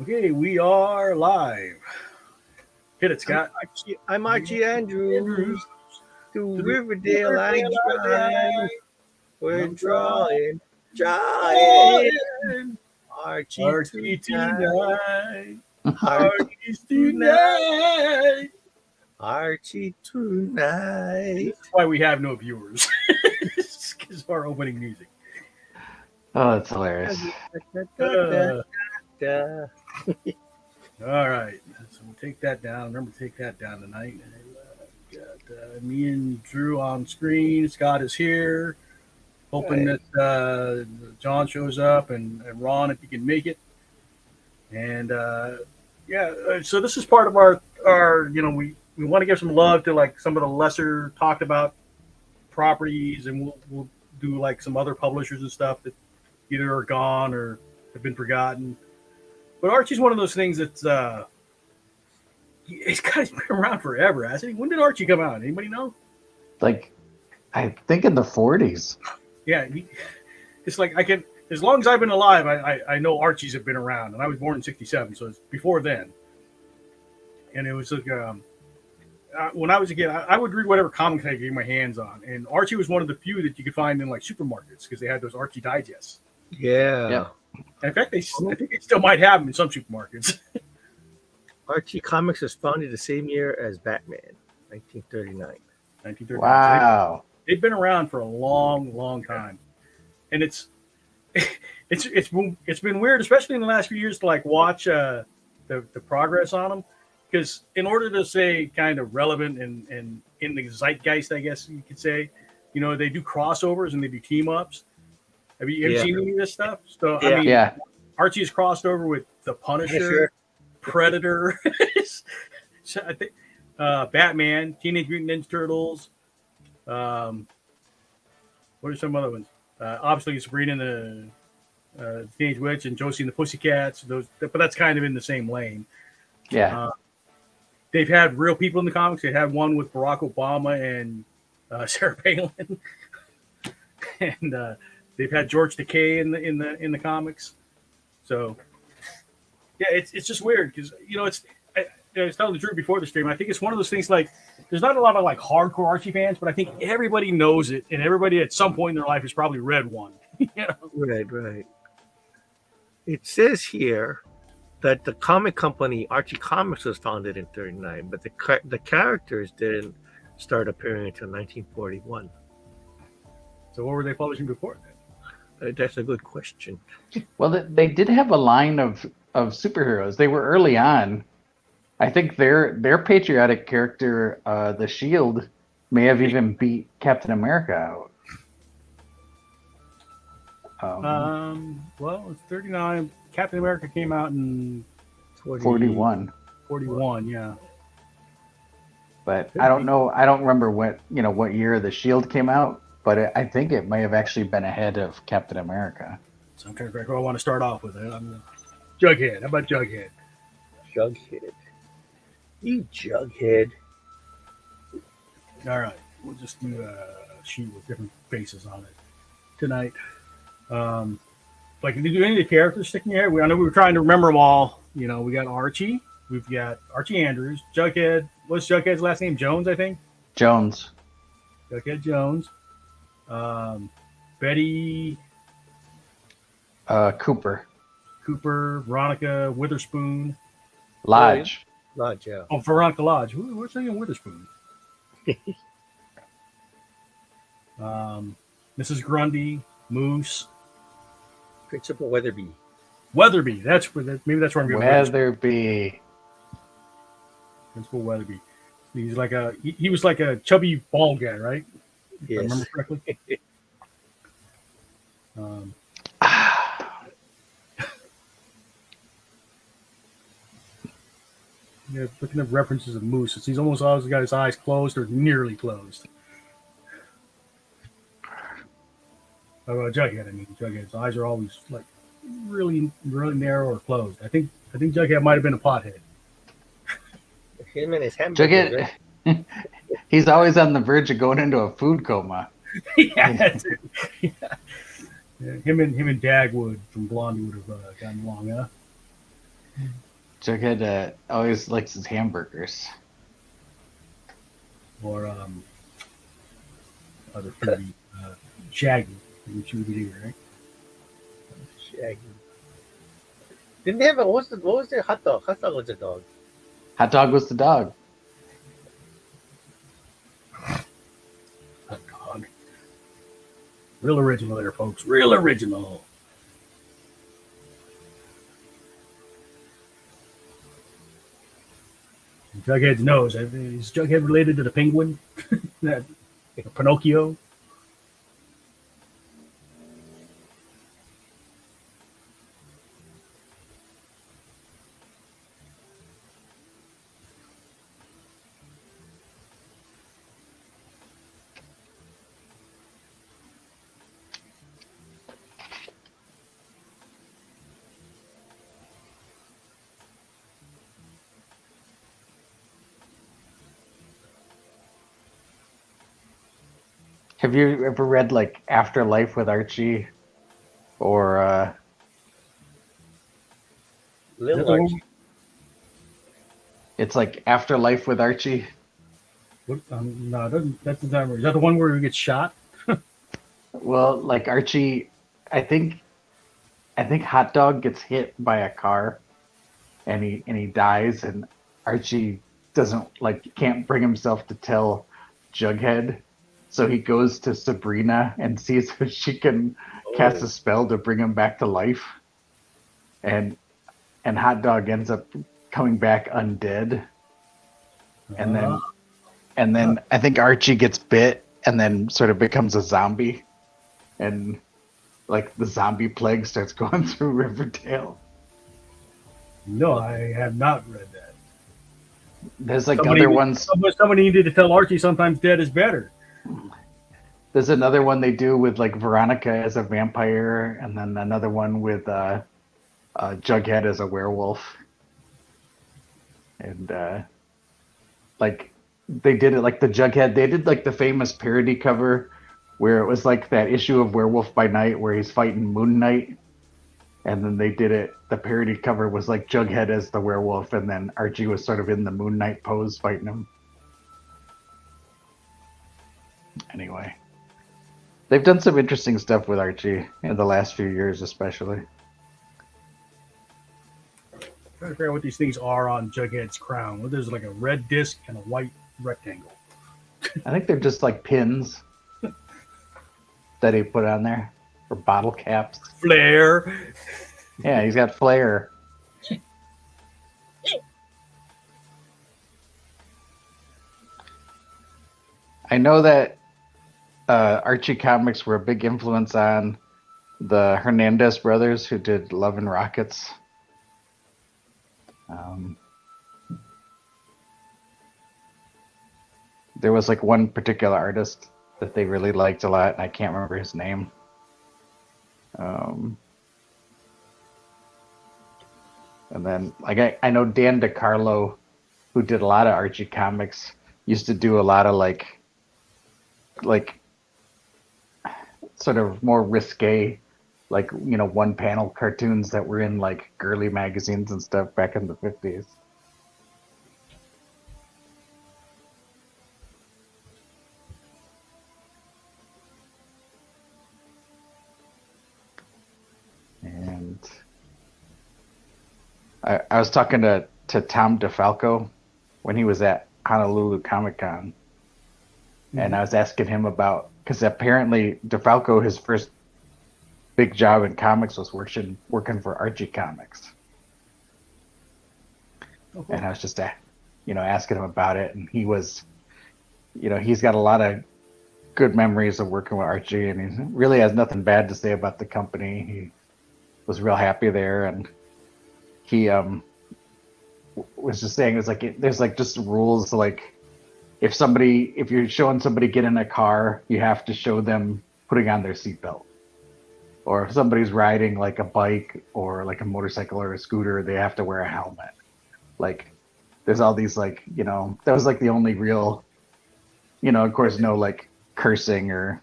Okay, we are live. Hit it, Scott. I'm Archie Andrews. To Riverdale I drive. We're drawing. Archie tonight. Archie's tonight. Archie tonight. That's why we have no viewers. Because of our opening music. Oh, that's hilarious. All right, so we'll take that down. Remember to take that down tonight. Got me and Drew on screen. Scott is here. Hoping that John shows up and Ron, if you can make it. And so this is part of our we want to give some love to like some of the lesser talked about properties, and we'll do like some other publishers and stuff that either are gone or have been forgotten. But Archie's one of those things that's he's been around forever, hasn't he? When did Archie come out? Anybody know? Like, I think in the 40s. Yeah, it's like I can, as long as I've been alive, I know Archies have been around, and I was born in '67, so it's before then. And it was like when I was a kid, I would read whatever comics I could get my hands on, and Archie was one of the few that you could find in like supermarkets because they had those Archie digests. Yeah. And in fact, I think they still might have them in some supermarkets. Archie Comics was founded the same year as Batman, 1939. 1939. Wow. They've been around for a long, long time, and it's been weird, especially in the last few years, to like watch the progress on them, because in order to say kind of relevant and in the zeitgeist, I guess you could say, they do crossovers and they do team ups. Have you seen any of this stuff? So I mean, Archie has crossed over with the Punisher, Predator, so I think Batman, Teenage Mutant Ninja Turtles. What are some other ones? Obviously, Sabrina and the Teenage Witch and Josie and the Pussycats. Those, but that's kind of in the same lane. Yeah. They've had real people in the comics. They had one with Barrack Obama and Sara Palin, and they've had George Takei in the comics. So yeah, it's just weird because I was telling the truth before the stream. I think it's one of those things like there's not a lot of like hardcore Archie fans, but I think everybody knows it, and everybody at some point in their life has probably read one. Right. It says here that the comic company Archie Comics was founded in '39, but the characters didn't start appearing until 1941. So what were they publishing before then? That's a good question. Well, they did have a line of superheroes. They were early on. I think their patriotic character, the Shield, may have even beat Captain America out. Well, it's 39. Captain America came out in 41. 41, yeah. But I don't know. I don't remember what year the Shield came out. But I think it may have actually been ahead of Captain America. So I'm trying to figure out who I want to start off with. Jughead. How about Jughead? Jughead. You Jughead. All right. We'll just do a sheet with different faces on it tonight. Like, did you do any of the characters sticking in here? I know we were trying to remember them all. We got Archie. We've got Archie Andrews. Jughead. What's Jughead's last name? Jones, I think? Jones. Jughead Jones. Betty. Cooper. Veronica Witherspoon. Lodge. Lodge, yeah. Oh, Veronica Lodge. What's thinking Witherspoon? Mrs. Grundy, Moose. Principal Weatherby. Weatherby. Maybe that's where I'm going. Weatherby. Principal Weatherby. He was like a chubby bald guy, right? Yes. If I remember correctly. Yeah, looking at references of Moose, he's almost always got his eyes closed or nearly closed. Jughead, Jughead's eyes are always like really, really narrow or closed. I think Jughead might have been a pothead. Him and his hamburger. Jughead, he's always on the verge of going into a food coma. That's it. Yeah. Him and Dagwood from Blondie would have gotten along, huh? Jughead always likes his hamburgers. Or other foodie, Shaggy, Scooby-Doo, right? Shaggy. Didn't they have a what was their hot dog? Hot dog was a dog. Hot dog was the dog. Hot dog. Real original there, folks. Real original. Jughead's nose. Is Jughead related to the penguin? That Pinocchio? Have you ever read like Afterlife with Archie, or Little the one- Archie. it's like Afterlife with Archie? No, that's the time. Is that the one where he gets shot? Well, like Archie, I think Hot Dog gets hit by a car, and he dies, and Archie doesn't can't bring himself to tell Jughead, so he goes to Sabrina and sees if she can cast a spell to bring him back to life, and Hot Dog ends up coming back undead, and then I think Archie gets bit and then sort of becomes a zombie, and like the zombie plague starts going through Riverdale. No, I have not read that. There's like other ones. Somebody needed to tell Archie sometimes dead is better. There's another one they do with like Veronica as a vampire, and then another one with Jughead as a werewolf. And like they did it like the Jughead. They did like the famous parody cover where it was like that issue of Werewolf by Night where he's fighting Moon Knight. And then they did it. The parody cover was like Jughead as the werewolf, and then Archie was sort of in the Moon Knight pose fighting him. Anyway, they've done some interesting stuff with Archie in the last few years, especially. I'm trying to figure out what these things are on Jughead's crown. Well, there's like a red disc and a white rectangle. I think they're just like pins that he put on there, or bottle caps. Flare. Yeah, he's got flair. I know that Archie comics were a big influence on the Hernandez brothers who did Love and Rockets. There was like one particular artist that they really liked a lot, and I can't remember his name. And then like I know Dan DeCarlo, who did a lot of Archie comics, used to do a lot of like sort of more risque, like one panel cartoons that were in like girly magazines and stuff back in the 50s. And I was talking to Tom DeFalco when he was at Honolulu Comic Con, and I was asking him about, because apparently DeFalco, his first big job in comics was working for Archie Comics. And I was just asking him about it, and he was, he's got a lot of good memories of working with Archie, and he really has nothing bad to say about the company. He was real happy there, and he was just saying it's like there's like just rules, like if you're showing somebody get in a car, you have to show them putting on their seatbelt, or if somebody's riding like a bike or like a motorcycle or a scooter, they have to wear a helmet. Like there's all these that was like the only real, of course no like cursing or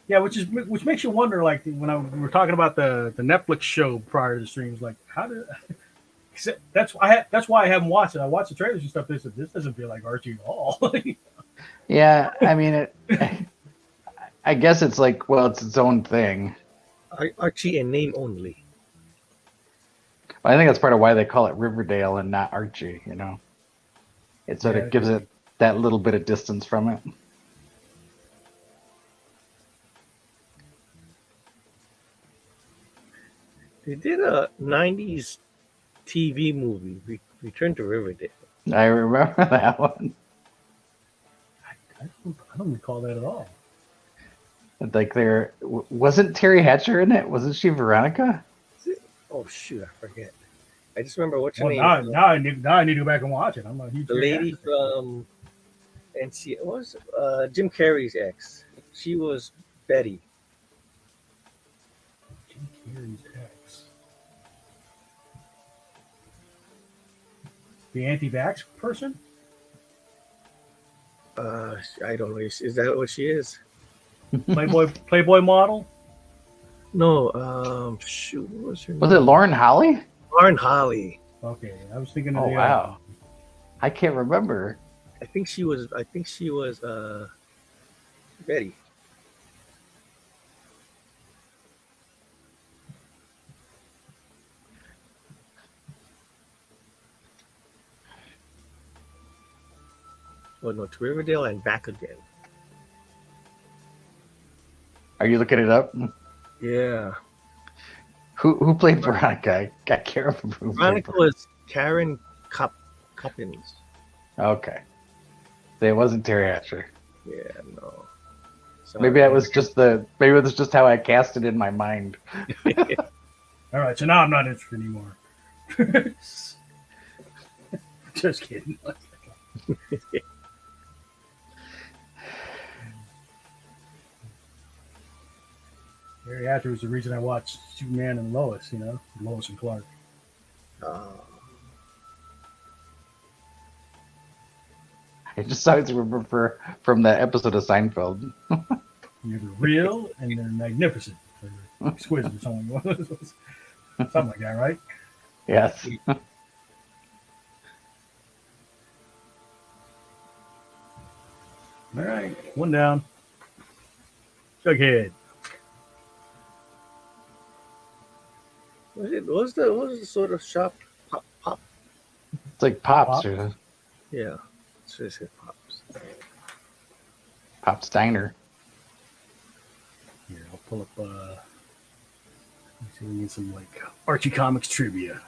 Yeah, which makes you wonder. Like when we were talking about the Netflix show prior to the streams, like how did that's why I haven't watched it. I watched the trailers and stuff. This doesn't feel like Archie at all. Yeah, I mean, I guess it's like, well, it's its own thing. Archie in name only. I think that's part of why they call it Riverdale and not Archie. You know, it sort of gives it that little bit of distance from it. They did a '90s TV movie, Return to Riverdale. I remember that one. I don't recall that at all. Like wasn't Terry Hatcher in it? Wasn't she Veronica? Oh shoot, I forget. I just remember what's her Well, name. now I need to go back and watch it. I'm a huge The lady from NC was Jim Carrey's ex. She was Betty. Jim Carrey's ex. The anti-vax person? I don't know. Is that what she is? Playboy model? No. Shoot, what was her name? Was it Lauren Holly? Lauren Holly. Okay, I was thinking of Oh the wow, I can't remember. I think she was Betty. Well, no, to Riverdale and back again. Are you looking it up? Yeah. Who played Veronica? I can't remember. Who Veronica played was Karen Coppins. Okay. It wasn't Terry Hatcher. Yeah, no. So, Maybe that was just how I cast it in my mind. All right, so now I'm not interested anymore. Just kidding. Terry Hatcher was the reason I watched Superman and Lois, Lois and Clark. I just always remember from that episode of Seinfeld. They're real and they're magnificent. Or exquisite or something. Something like that, right? Yes. All right, one down. Jughead. What was the sort of shop? Pop. It's like Pops Pops? or Yeah. It's just Pops. Pops Diner. Here, I'll pull up. Let's see, we need some like Archie Comics trivia.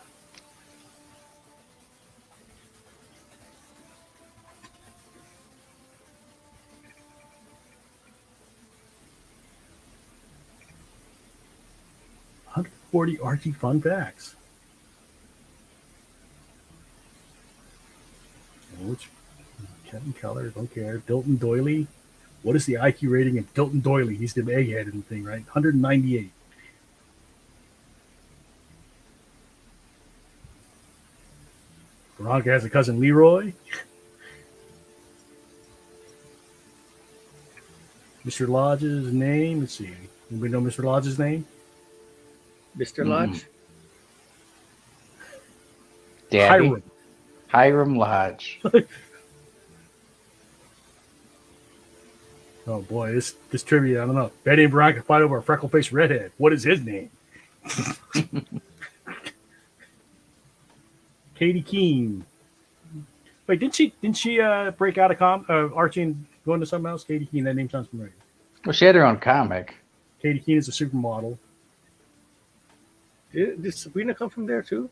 $140 Archie fun facts. Which Kevin Keller, don't care. Dilton Doily. What is the IQ rating of Dilton Doily? He's the egghead in the thing, right? 198. Veronica has a cousin Leroy. Mr. Lodge's name. Let's see. Anybody know Mr. Lodge's name? Mr. Lodge? Daddy. Hiram Lodge. Oh boy, this trivia, I don't know. Betty and Veronica fight over a freckle-faced redhead. What is his name? Katie Keene. Wait, didn't she break out of Archie and go into something else? Katie Keene, that name sounds familiar. Well, she had her own comic. Katie Keene is a supermodel. Did Sabrina come from there too?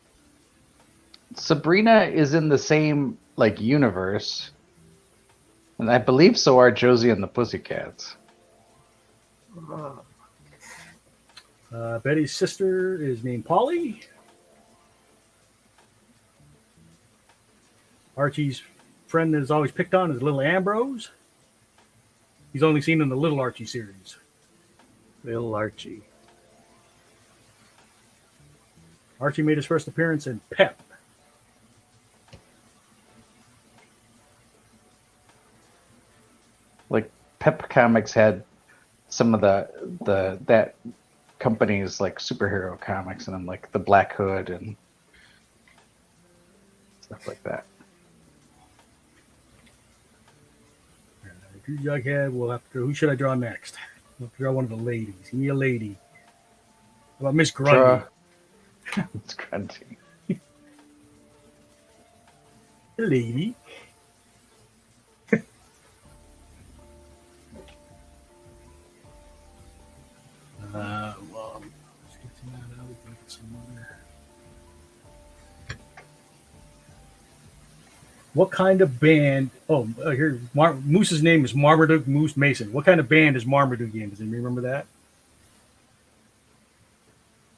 Sabrina is in the same universe, and I believe so are Josie and the Pussycats. Betty's sister is named Polly. Archie's friend that is always picked on is Little Ambrose. He's only seen in the Little Archie series. Little Archie. Archie made his first appearance in Pep. Pep Comics had some of the that company's like superhero comics, and I'm like the Black Hood and stuff like that. Jughead, we'll have to. Who should I draw next? I'll draw one of the ladies. Give me a lady. How about Miss Grundy? It's grunty. A lady. Well, let's get to that out. Look at some other. What kind of band? Oh, here, Moose's name is Marmaduke Moose Mason. What kind of band is Marmaduke in? Does anybody remember that?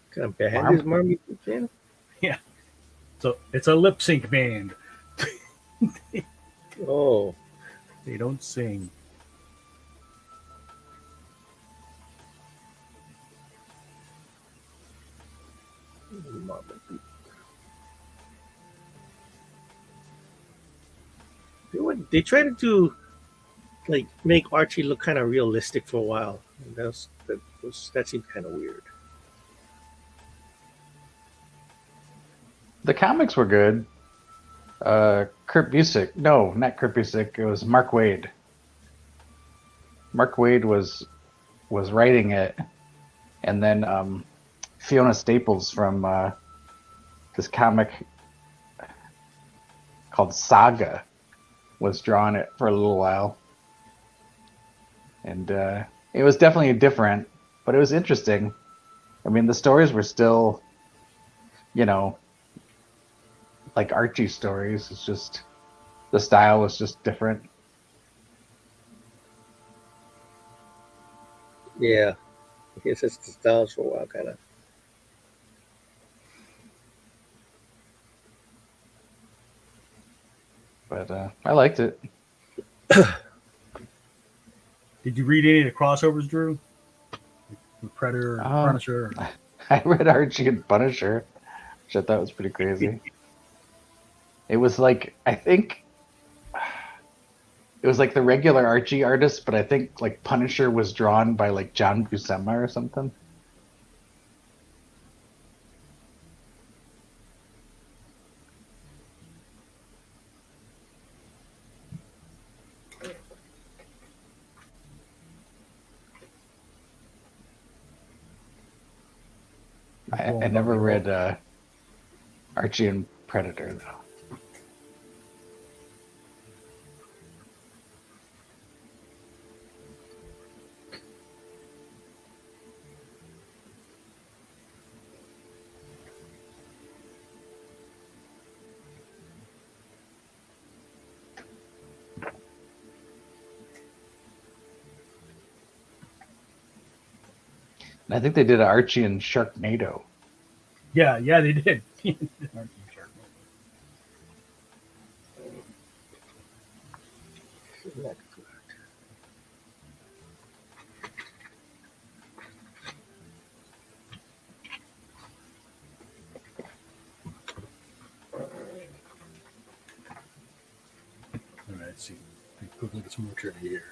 What kind of band is Marmaduke in? Yeah. So it's a lip sync band. Oh. They don't sing. Marmaduke. They tried to do, like, make Archie look kind of realistic for a while. And that seemed kind of weird. The comics were good. Kurt Busiek. No, not Kurt Busiek. It was Mark Waid. Mark Waid was writing it, and then Fiona Staples from this comic called Saga was drawing it for a little while, and it was definitely different, but it was interesting. I mean, the stories were still, like Archie stories. It's just the style was just different. Yeah. I guess it's the styles for a while, kind of. But I liked it. Did you read any of the crossovers, Drew? With Predator and Punisher? I read Archie and Punisher, which I thought was pretty crazy. It was like, I think it was like the regular Archie artist, but I think like Punisher was drawn by like John Buscema or something. I never read Archie and Predator though. I think they did Archie and Sharknado. Yeah, they did. All right, let's see. Quickly get some more trivia here.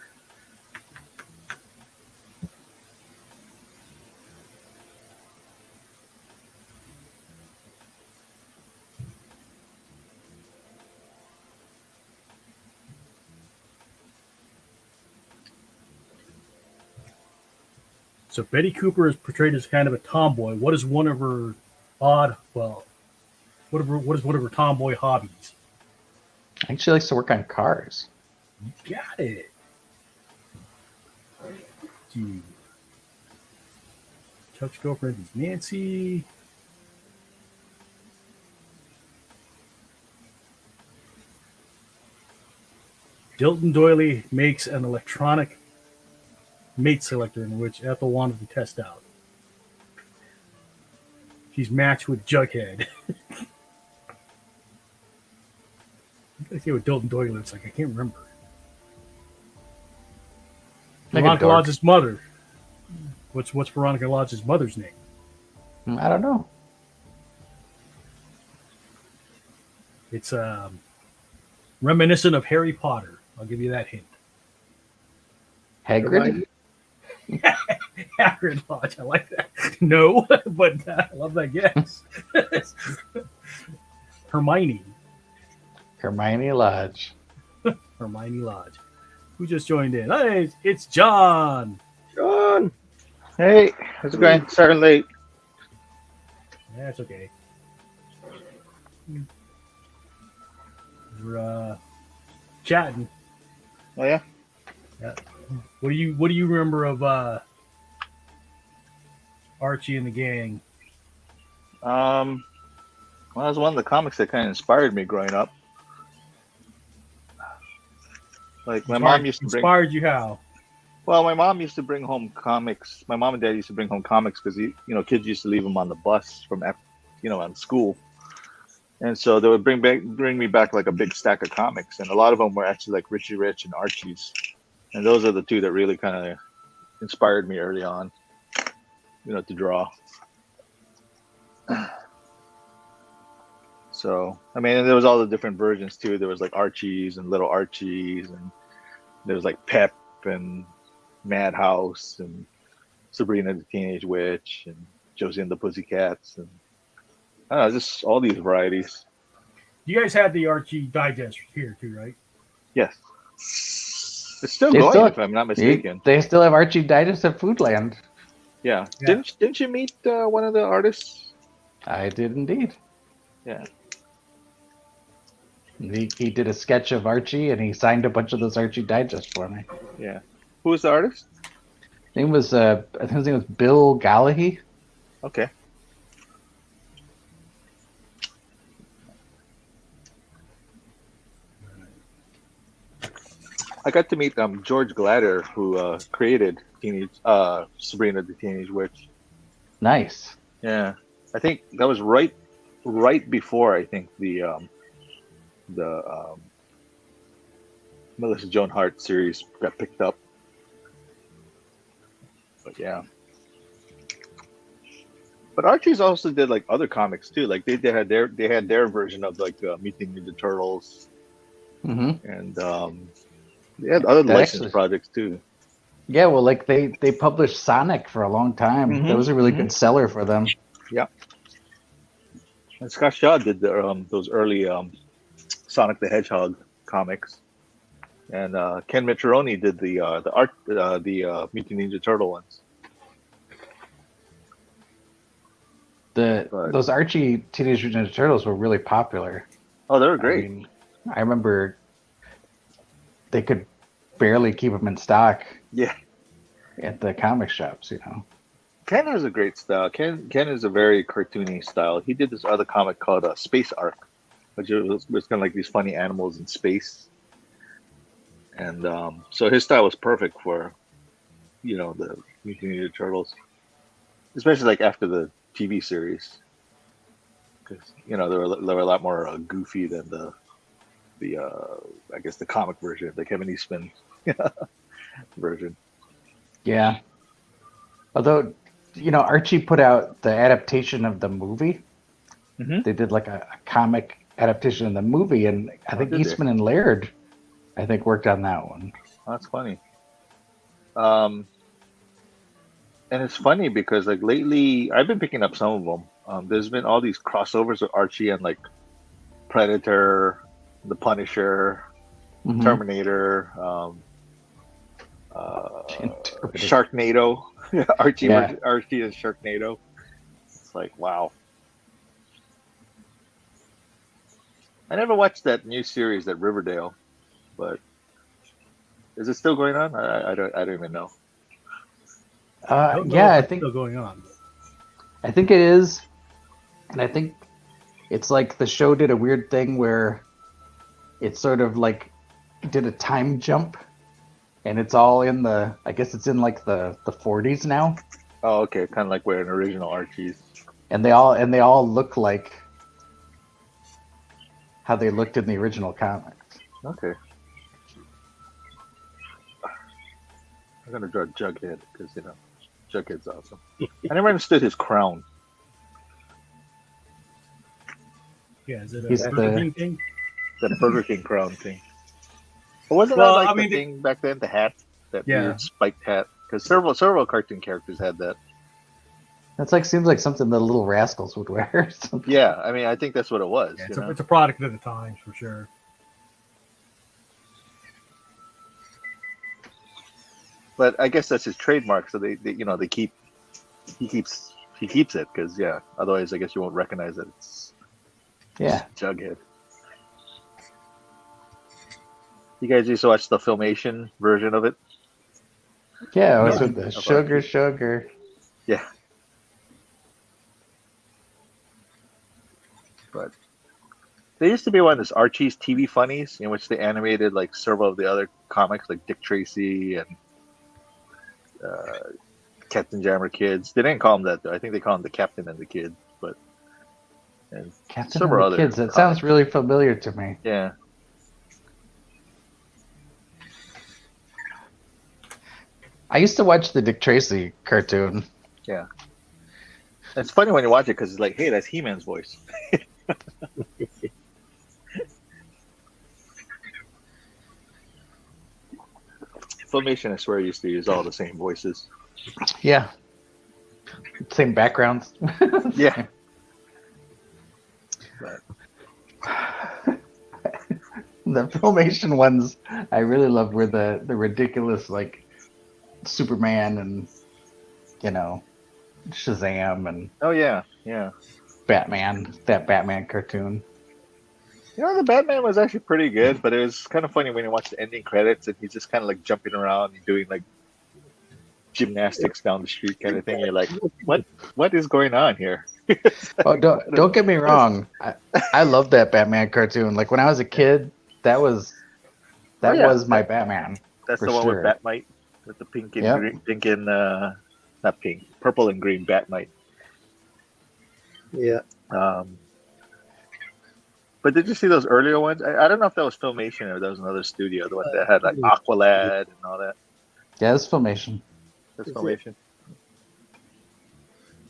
So Betty Cooper is portrayed as kind of a tomboy. What is one of her what is one of her tomboy hobbies? I think she likes to work on cars. You got it. Chuck's girlfriend is Nancy. Dilton Doily makes an electronic mate selector in which Ethel wanted to test out. She's matched with Jughead. I see what Dilton Doily looks like. I can't remember. Veronica Lodge's mother. What's Veronica Lodge's mother's name? I don't know. It's reminiscent of Harry Potter. I'll give you that hint. Hagrid? Hagrid Lodge. I like that. No, but I love that guess. Hermione. Hermione Lodge. Hermione Lodge. Who just joined in? Hey, it's John. John. Hey, how's it going? Sorry late. That's okay. We're chatting. Oh yeah. Yeah. What do you remember of Archie and the gang? Well, that was one of the comics that kind of inspired me growing up. Like my mom used to bring. Inspired you how? Well, my mom used to bring home comics. My mom and dad used to bring home comics because kids used to leave them on the bus from on school, and so they would bring me back like a big stack of comics, and a lot of them were actually like Richie Rich and Archie's, and those are the two that really kind of inspired me early on, to draw. So, I mean, and there was all the different versions too. There was like Archie's and Little Archie's, and there was like Pep and Madhouse and Sabrina the Teenage Witch and Josie and the Pussycats, and I don't know, just all these varieties. You guys had the Archie digest here too, right? Yes. It's still going, if I'm not mistaken. They still have Archie Digest at Foodland. Yeah. Didn't you meet one of the artists? I did indeed. Yeah. He did a sketch of Archie, and he signed a bunch of those Archie Digest for me. Yeah. Who was the artist? I think his name was Bill Gallahy. Okay. I got to meet George Glatter, who created Sabrina the Teenage Witch. Nice. Yeah, I think that was right before I think the Melissa Joan Hart series got picked up. But yeah. But Archie's also did like other comics too. Like they had their version of like Mutant Ninja Turtles, and they had other licensed projects too. Yeah, well, like they published Sonic for a long time. That was a really good seller for them. Yeah. And Scott Shaw did those early Sonic the Hedgehog comics, and Ken Mitroni did the Mutant Ninja Turtle ones. Those Archie Teenage Mutant Ninja Turtles were really popular. Oh, they were great. I remember they could barely keep them in stock. Yeah. At the comic shops, Ken has a great style. Ken is a very cartoony style. He did this other comic called Space Arc, which was kind of like these funny animals in space. And so his style was perfect for, the Mutant Ninja Turtles, especially like after the TV series, because they were a lot more goofy than the I guess the comic version, the Kevin Eastman version. Yeah. Although, Archie put out the adaptation of the movie. They did like a comic adaptation of the movie, and I think Eastman and Laird, worked on that one. Oh, that's funny. And it's funny because like lately, I've been picking up some of them. There's been all these crossovers with Archie and like Predator, The Punisher, Terminator, Sharknado, Archie and Sharknado. It's like, wow. I never watched that new series, that Riverdale, but is it still going on? I don't even know. I think it's still going on. I think it is, and I think it's like the show did a weird thing where it sort of like did a time jump, and it's all in it's in like the 40s now. Oh, okay, kind of like where an original Archie's. And they all look like how they looked in the original comics. Okay. I'm gonna draw Jughead because Jughead's awesome. I never understood his crown. Yeah, is it a Burger King thing? That Burger King crown thing. But wasn't that the thing back then? The hat, that weird spiked hat. Because several cartoon characters had that. That's seems like something the Little Rascals would wear. Or something. Yeah, I mean, I think that's what it was. Yeah, you know? it's a product of the times for sure. But I guess that's his trademark, so they keep he keeps it because otherwise I guess you won't recognize that it's Jughead. You guys used to watch the Filmation version of it? Yeah, it was with the sugar. Yeah. But there used to be one of this Archie's TV funnies in which they animated like several of the other comics like Dick Tracy and Captain Jammer Kids. They didn't call them that though. I think they call them the Captain and the Kids, and Captain several and the other Kids. That sounds really familiar to me. Yeah. I used to watch the Dick Tracy cartoon. Yeah. It's funny when you watch it because it's like, hey, that's He-Man's voice. Filmation, I swear, used to use all the same voices. Yeah. Same backgrounds. Yeah. The Filmation ones I really love were the ridiculous like Superman and Shazam and Oh yeah. Batman, that Batman cartoon. The Batman was actually pretty good, but it was kind of funny when you watch the ending credits and he's just kind of like jumping around and doing like gymnastics down the street kind of thing. You're like, what is going on here? Oh, don't get me wrong. I love that Batman cartoon. Like when I was a kid, that was my Batman. That's for the one sure. with Batmite with the pink and green, not pink, purple and green Batmite. Yeah. But did you see those earlier ones? I don't know if that was Filmation or that was another studio, the one that had like Aqualad and all that. Yeah, it's Filmation. That's Filmation.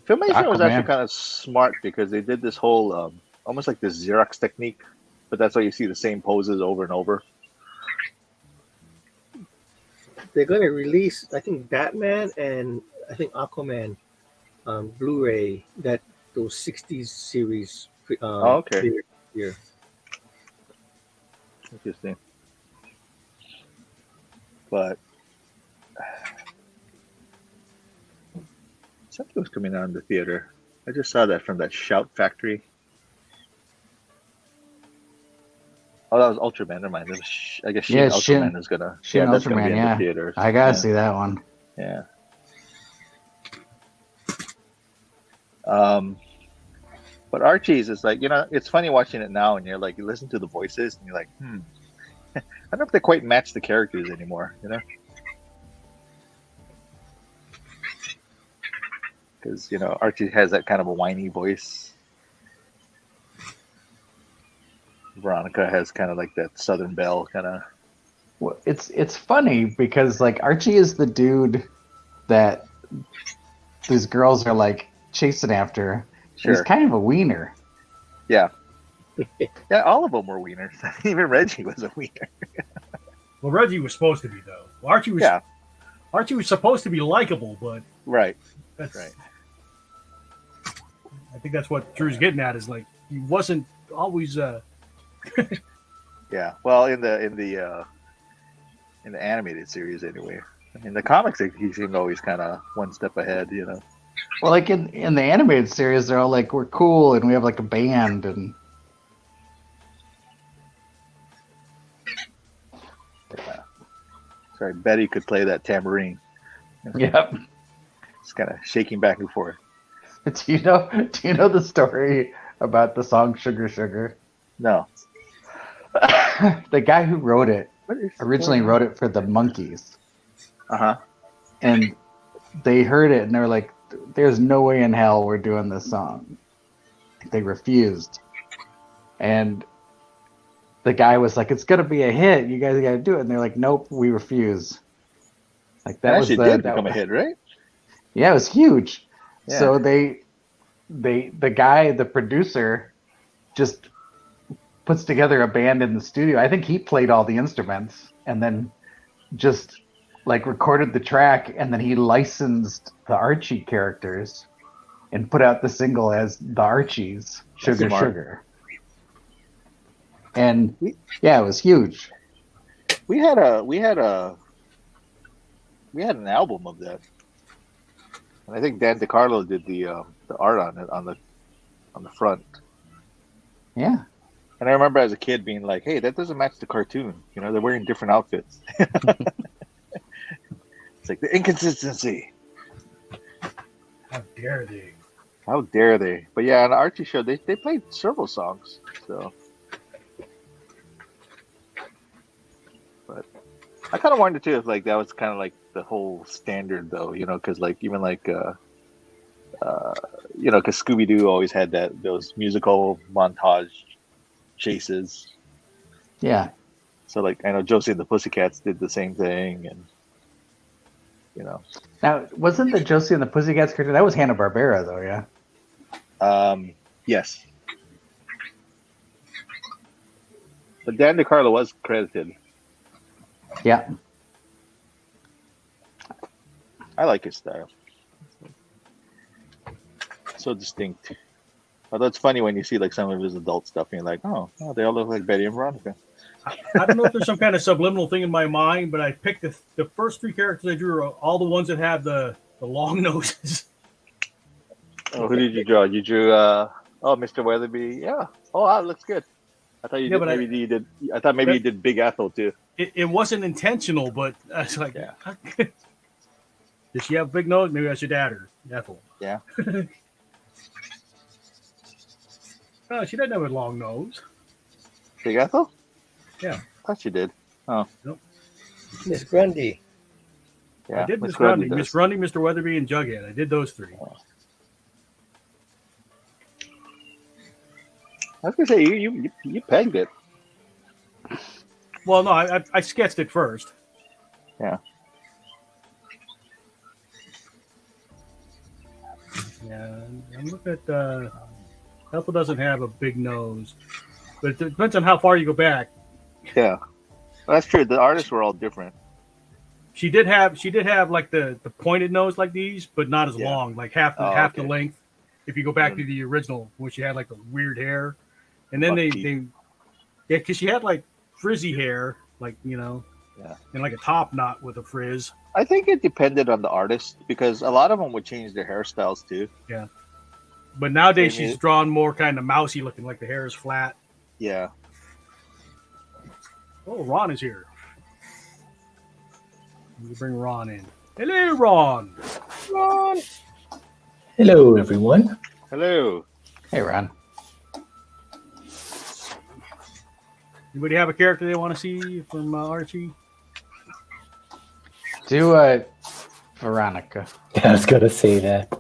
Filmation was Aquaman. actually kind of smart because they did this whole almost like this Xerox technique, but that's why you see the same poses over and over. They're going to release, I think, Batman and I think Aquaman Blu-ray, those 60s series. Okay. Here. Interesting. But something was coming out in the theater. I just saw that from that Shout Factory. Oh, that was Ultraman. Never mind. I guess Shin Ultraman is gonna. Shin that's gonna Ultraman, be in the theaters. I gotta see that one. Yeah. But Archie's is like, it's funny watching it now and you're like, you listen to the voices and you're like, I don't know if they quite match the characters anymore, Because, Archie has that kind of a whiny voice. Veronica has kind of like that Southern Belle kind of. Well, it's funny because like Archie is the dude that these girls are like chasing after. Sure. He's kind of a wiener. Yeah. Yeah, all of them were wieners. Even Reggie was a wiener. Well, Reggie was supposed to be though. Well, Archie was supposed to be likable, but right. That's right. I think that's what Drew's getting at is like he wasn't always. Yeah. Well, in the animated series anyway. In the comics, he seemed always kind of one step ahead, Well, like in the animated series, they're all like, we're cool and we have like a band and. Yeah. Sorry, Betty could play that tambourine. Yep. It's kind of shaking back and forth. Do you know the story about the song Sugar Sugar? No. The guy who wrote it originally wrote it for the Monkees. Uh-huh. And they heard it and they were like, there's no way in hell we're doing this song. They refused. And the guy was like, it's going to be a hit. You guys got to do it. And they're like, nope, we refuse. Like that was did become a hit, right? Yeah, it was huge. Yeah. So the guy, the producer, just puts together a band in the studio. I think he played all the instruments and then just like recorded the track, and then he licensed the Archie characters and put out the single as the Archies, Sugar Smart. Sugar. And yeah, it was huge. We had an album of that, and I think Dan DiCarlo did the art on it on the front. Yeah. And I remember as a kid being like, "Hey, that doesn't match the cartoon. You know, they're wearing different outfits." It's like the inconsistency. How dare they? How dare they? But yeah, on the Archie show, they played several songs. So, but I kind of wondered too if like that was kind of like the whole standard though, you know, because like even like you know, because Scooby Doo always had those musical montage chases. Yeah. So like I know Josie and the Pussycats did the same thing, and you know. Now, wasn't the Josie and the Pussycats cartoon? That was Hanna-Barbera, though, yeah? Yes. But Dan DiCarlo was credited. Yeah. I like his style. So distinct. Although it's funny when you see like some of his adult stuff and you're like, oh, they all look like Betty and Veronica. I don't know if there's some kind of subliminal thing in my mind, but I picked the first three characters I drew are all the ones that have the long noses. Oh, who did you draw? You drew Mr. Weatherby. Yeah. Oh, that looks good. I thought you did. Maybe you did. I thought maybe you did Big Ethel too. It wasn't intentional, but I was like, Yeah. Does she have a big nose? Maybe I should add her. Ethel. Yeah. Oh, she doesn't have a long nose. Big Ethel? Yeah. I thought you did. Oh. Nope. Miss Grundy. Yeah. I did Miss Miss Grundy, does. Miss Grundy, Mr. Weatherby, and Jughead. I did those three. Oh. I was gonna say you pegged it. Well, no, I sketched it first. Yeah. Yeah, I'm looking at Ethel doesn't have a big nose, but it depends on how far you go back. Yeah. Well, that's true. The artists were all different. She did have like the pointed nose like these, but not as Yeah. long, like half okay. the length. If you go back to the original, where she had like the weird hair, and then because she had like frizzy hair, like and like a top knot with a frizz. I think it depended on the artist because a lot of them would change their hairstyles too. Yeah, but nowadays Maybe. she's drawn more kind of mousy looking, like the hair is flat. Yeah. Oh, Ron is here. You bring Ron in. Hello, Ron. Ron. Hello, everyone. Hello. Hey, Ron. Anybody have a character they want to see from Archie? Do Veronica. I was going to say that.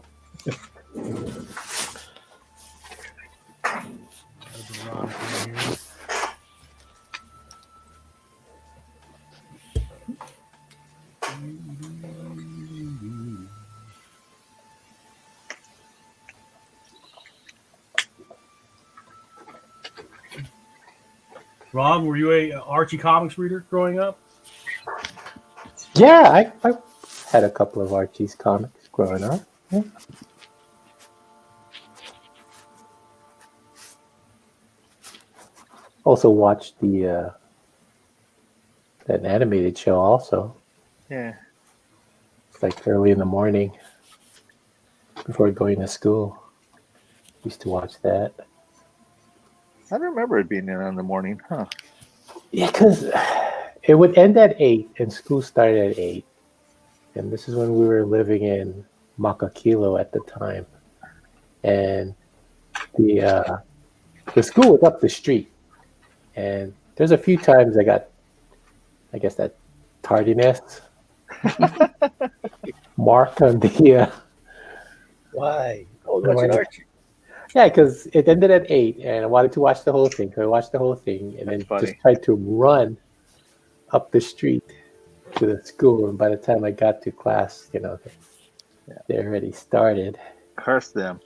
Ron, were you a Archie comics reader growing up? Yeah, I had a couple of Archie's comics growing up. Yeah. Also watched that animated show also. Yeah. It's like early in the morning before going to school. Used to watch that. I don't remember it being there in the morning, huh? Yeah, because it would end at 8 and school started at 8. And this is when we were living in Makakilo at the time. And the school was up the street. And there's a few times I got, I guess, that tardiness mark on the... Why? Oh, watching Archie. Yeah, because it ended at 8, and I wanted to watch the whole thing. So I watched the whole thing, and then just tried to run up the street to the school. And by the time I got to class, they already started. Curse them.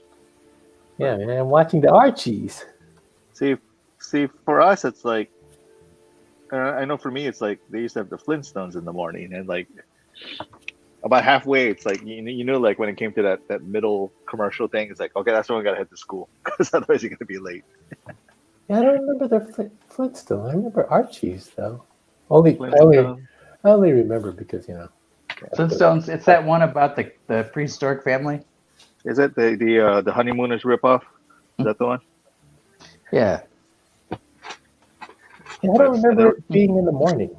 Yeah, man, I'm watching the Archies. See, for us, it's like, I know for me, it's like they used to have the Flintstones in the morning, and like About halfway, it's like you know, like when it came to that middle commercial thing, it's like, okay, that's when we gotta head to school because otherwise you're gonna be late. Yeah, I don't remember the Flintstones. I remember Archie's though. Only Flintstones. I only remember because Flintstones. It's that one about the prehistoric family. Is it the Honeymooners ripoff? Is that the one? Yeah. Yeah, I don't remember it being in the morning.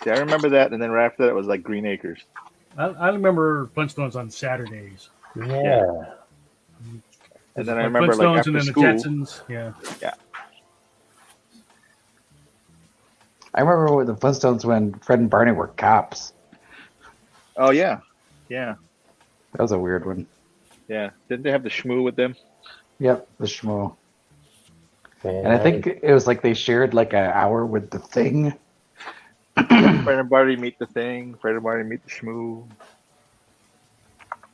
Yeah, I remember that, and then right after that it was like Green Acres. I remember Flintstones on Saturdays. Yeah. And then I remember like Flintstones after and then school. the Jetsons. Yeah. Yeah. I remember with the Flintstones when Fred and Barney were cops. Oh yeah, yeah, That was a weird one. yeah. Didn't they have the Shmoo with them? Yep, the Shmoo. Man, And I think it was like they shared like an hour with the Thing. Fred and Barney meet the Thing. Fred and Barney meet the Shmoo.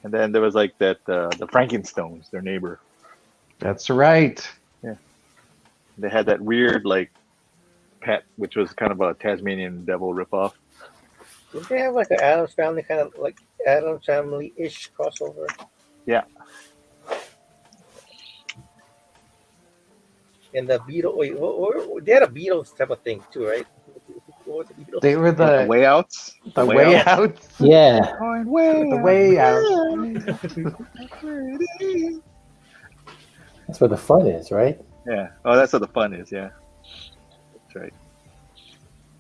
And then there was like that the Frankenstones, their neighbor. That's right. They had that weird like pet, which was kind of a Tasmanian devil ripoff. Did they have like an Adams Family kind of like Adams Family-ish crossover? Yeah. And the Beatles, they had a Beatles type of thing too, right? What was the Beatles? They were The the way outs. the way out. Yeah. The way out. That's where the fun is, right? Yeah. Oh, that's what the fun is. Yeah. That's right.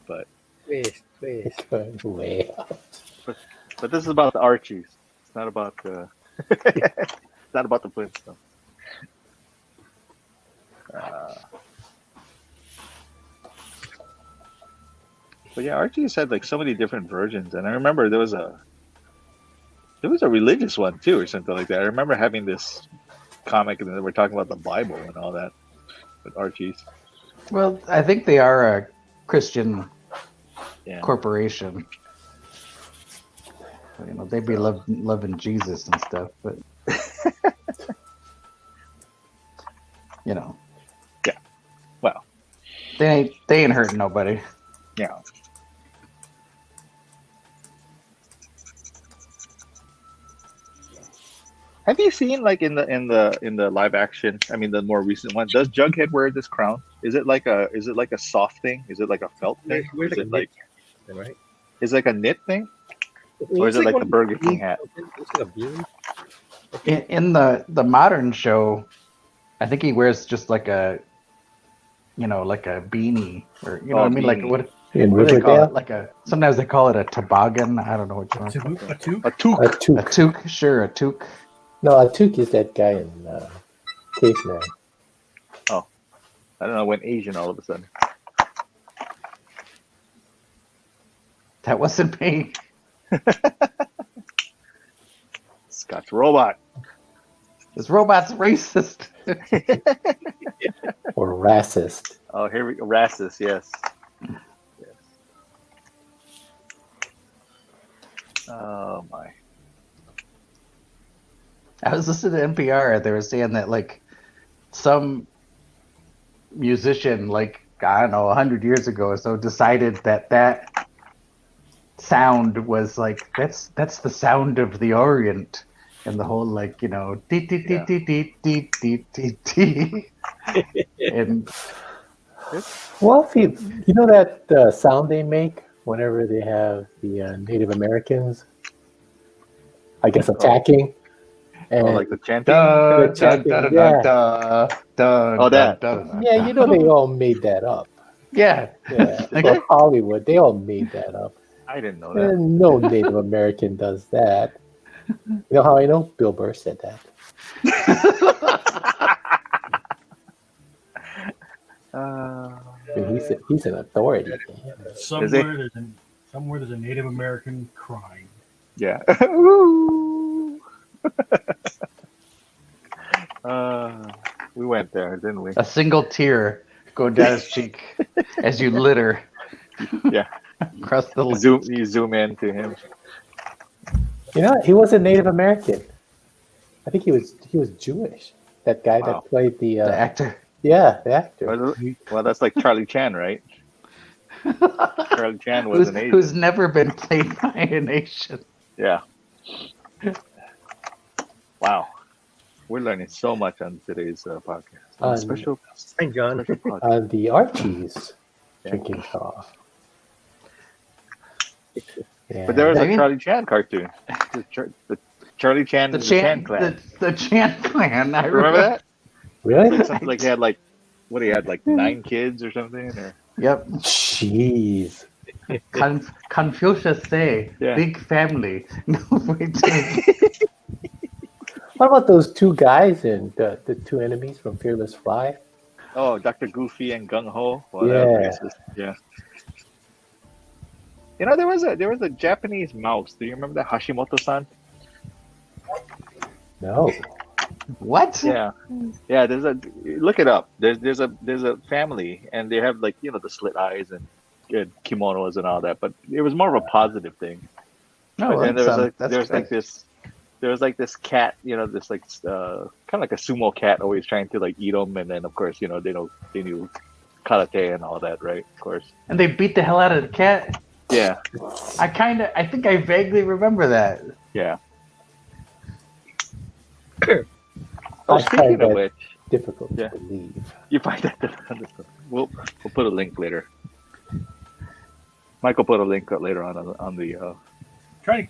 But It's way out. but this is about the Archies. It's not about the. It's not about the Flintstones. But yeah, Archie's had like so many different versions, and I remember there was a religious one too, or something like that. I remember having this comic, and then they were talking about the Bible and all that with Archie's. Well, I think they are a Christian Yeah. corporation. You know, they'd be loving Jesus and stuff, but you know. Yeah. Well. They ain't hurting nobody. Yeah. Have you seen like in the live action? I mean, the more recent one. Does Jughead wear this crown? Is it like a soft thing? Is it like a felt thing? Or is it like right? is it like a knit thing? Or is it like the Burger King hat? It's like a beard. In the modern show, I think he wears just like a, like a beanie, or you know what I mean, like beanie. what In do they call Riverdale? it? Like sometimes they call it a toboggan. I don't know what you want. A toque? A toque. A A toque. toque, sure, a toque. No, a toque is that guy in Caveman. I don't know. Went Asian all of a sudden. That wasn't me. Scotch robot. This robot's racist. Or racist. Oh, here we go. Racist. Yes. Yes. Oh my. I was listening to NPR. They were saying that like some musician, like I don't know, 100 years ago or so, decided that sound was like that's the sound of the Orient, and the whole like dee dee dee dee dee dee dee dee dee. And Well, if you know that sound they make whenever they have the Native Americans, I guess, attacking. And Oh, like the chanting. dun, chanting, dun, dun, yeah. dun, dun, Oh, that. dun, dun, yeah, dun. you know they all made that up. Yeah. Yeah, Okay. for Hollywood, they all made that up. I didn't know that. And no Native American does that. You know how I know? Bill Burr said that. I mean, he's an authority. Somewhere there's a Native American crying. Yeah. Ooh. We went there, didn't we? A single tear going down his cheek as you litter Yeah. across the You zoom in to him. You know, he was a Native American. I think he was Jewish. That guy Wow. that played the actor. the actor. Well, that's like Charlie Chan, right? Charlie Chan was an Asian. who's never been played by an Asian. Yeah. Wow. We're learning so much on today's podcast. Special Hi, John. podcast. On the Archies Yeah. drinking straw. Yeah. But there was I a mean- Charlie Chan cartoon. The Charlie Chan, The the Chan Chan, clan. the Chan clan. I Remember that? Really? Something like he had like, what he had, like 9 kids or something? Or Yep. Jeez. Confucius say, Yeah. big family. No, wait. What about those two guys and the two enemies from Fearless Fly? oh, Dr. Goofy and Gung Ho. Yeah. Yeah. You know, there was a Japanese mouse. Do you remember that Hashimoto-san? No. What? Yeah, yeah. Look it up. There's a family, and they have like the slit eyes and kimonos and all that. But it was more of a positive thing. No, And that's there was like this cat, this like kind of like a sumo cat, always trying to like eat them, and then of course they knew karate and all that, right? Of course. and they beat the hell out of the cat. Yeah, I think I vaguely remember that. yeah. I Speaking find of that which, difficult Yeah. to believe. you find that we'll put a link later. Michael put a link later on the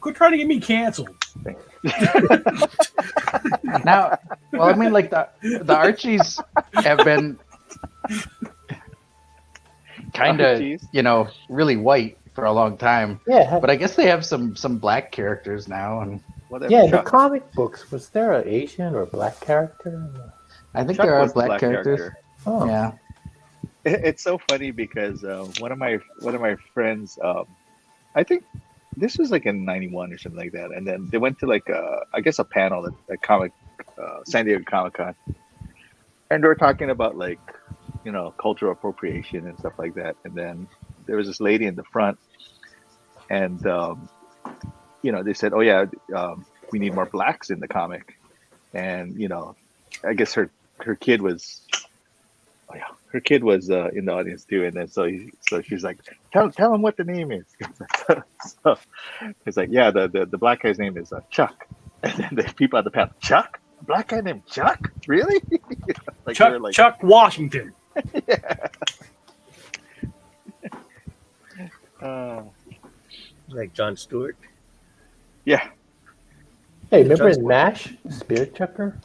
Quit trying to get me canceled. thing. Now, well, I mean, like the Archies have been kind of, Archies? really white for a long time. Yeah. But I guess they have some black characters now, and Whatever. Yeah, the Chuck. comic books, was there an Asian or black character? I think Chuck there are was the black characters. character. Oh, Yeah. It's so funny because one of my friends, I think this was like in '91 or something like that, and then they went to like I guess a panel at comic San Diego Comic-Con, and they were talking about like cultural appropriation and stuff like that, and then there was this lady in the front, and they said, oh yeah, we need more blacks in the comic, and I guess her kid was. Oh, yeah. Her kid was in the audience too, and then so she's like, tell him what the name is. So it's like, yeah, the black guy's name is Chuck, and then the people at the panel, Chuck, a black guy named Chuck, really? Like Chuck, they were like, Chuck Washington. Like Jon Stewart. yeah, Hey, remember Just- in MASH, Spirit Chucker?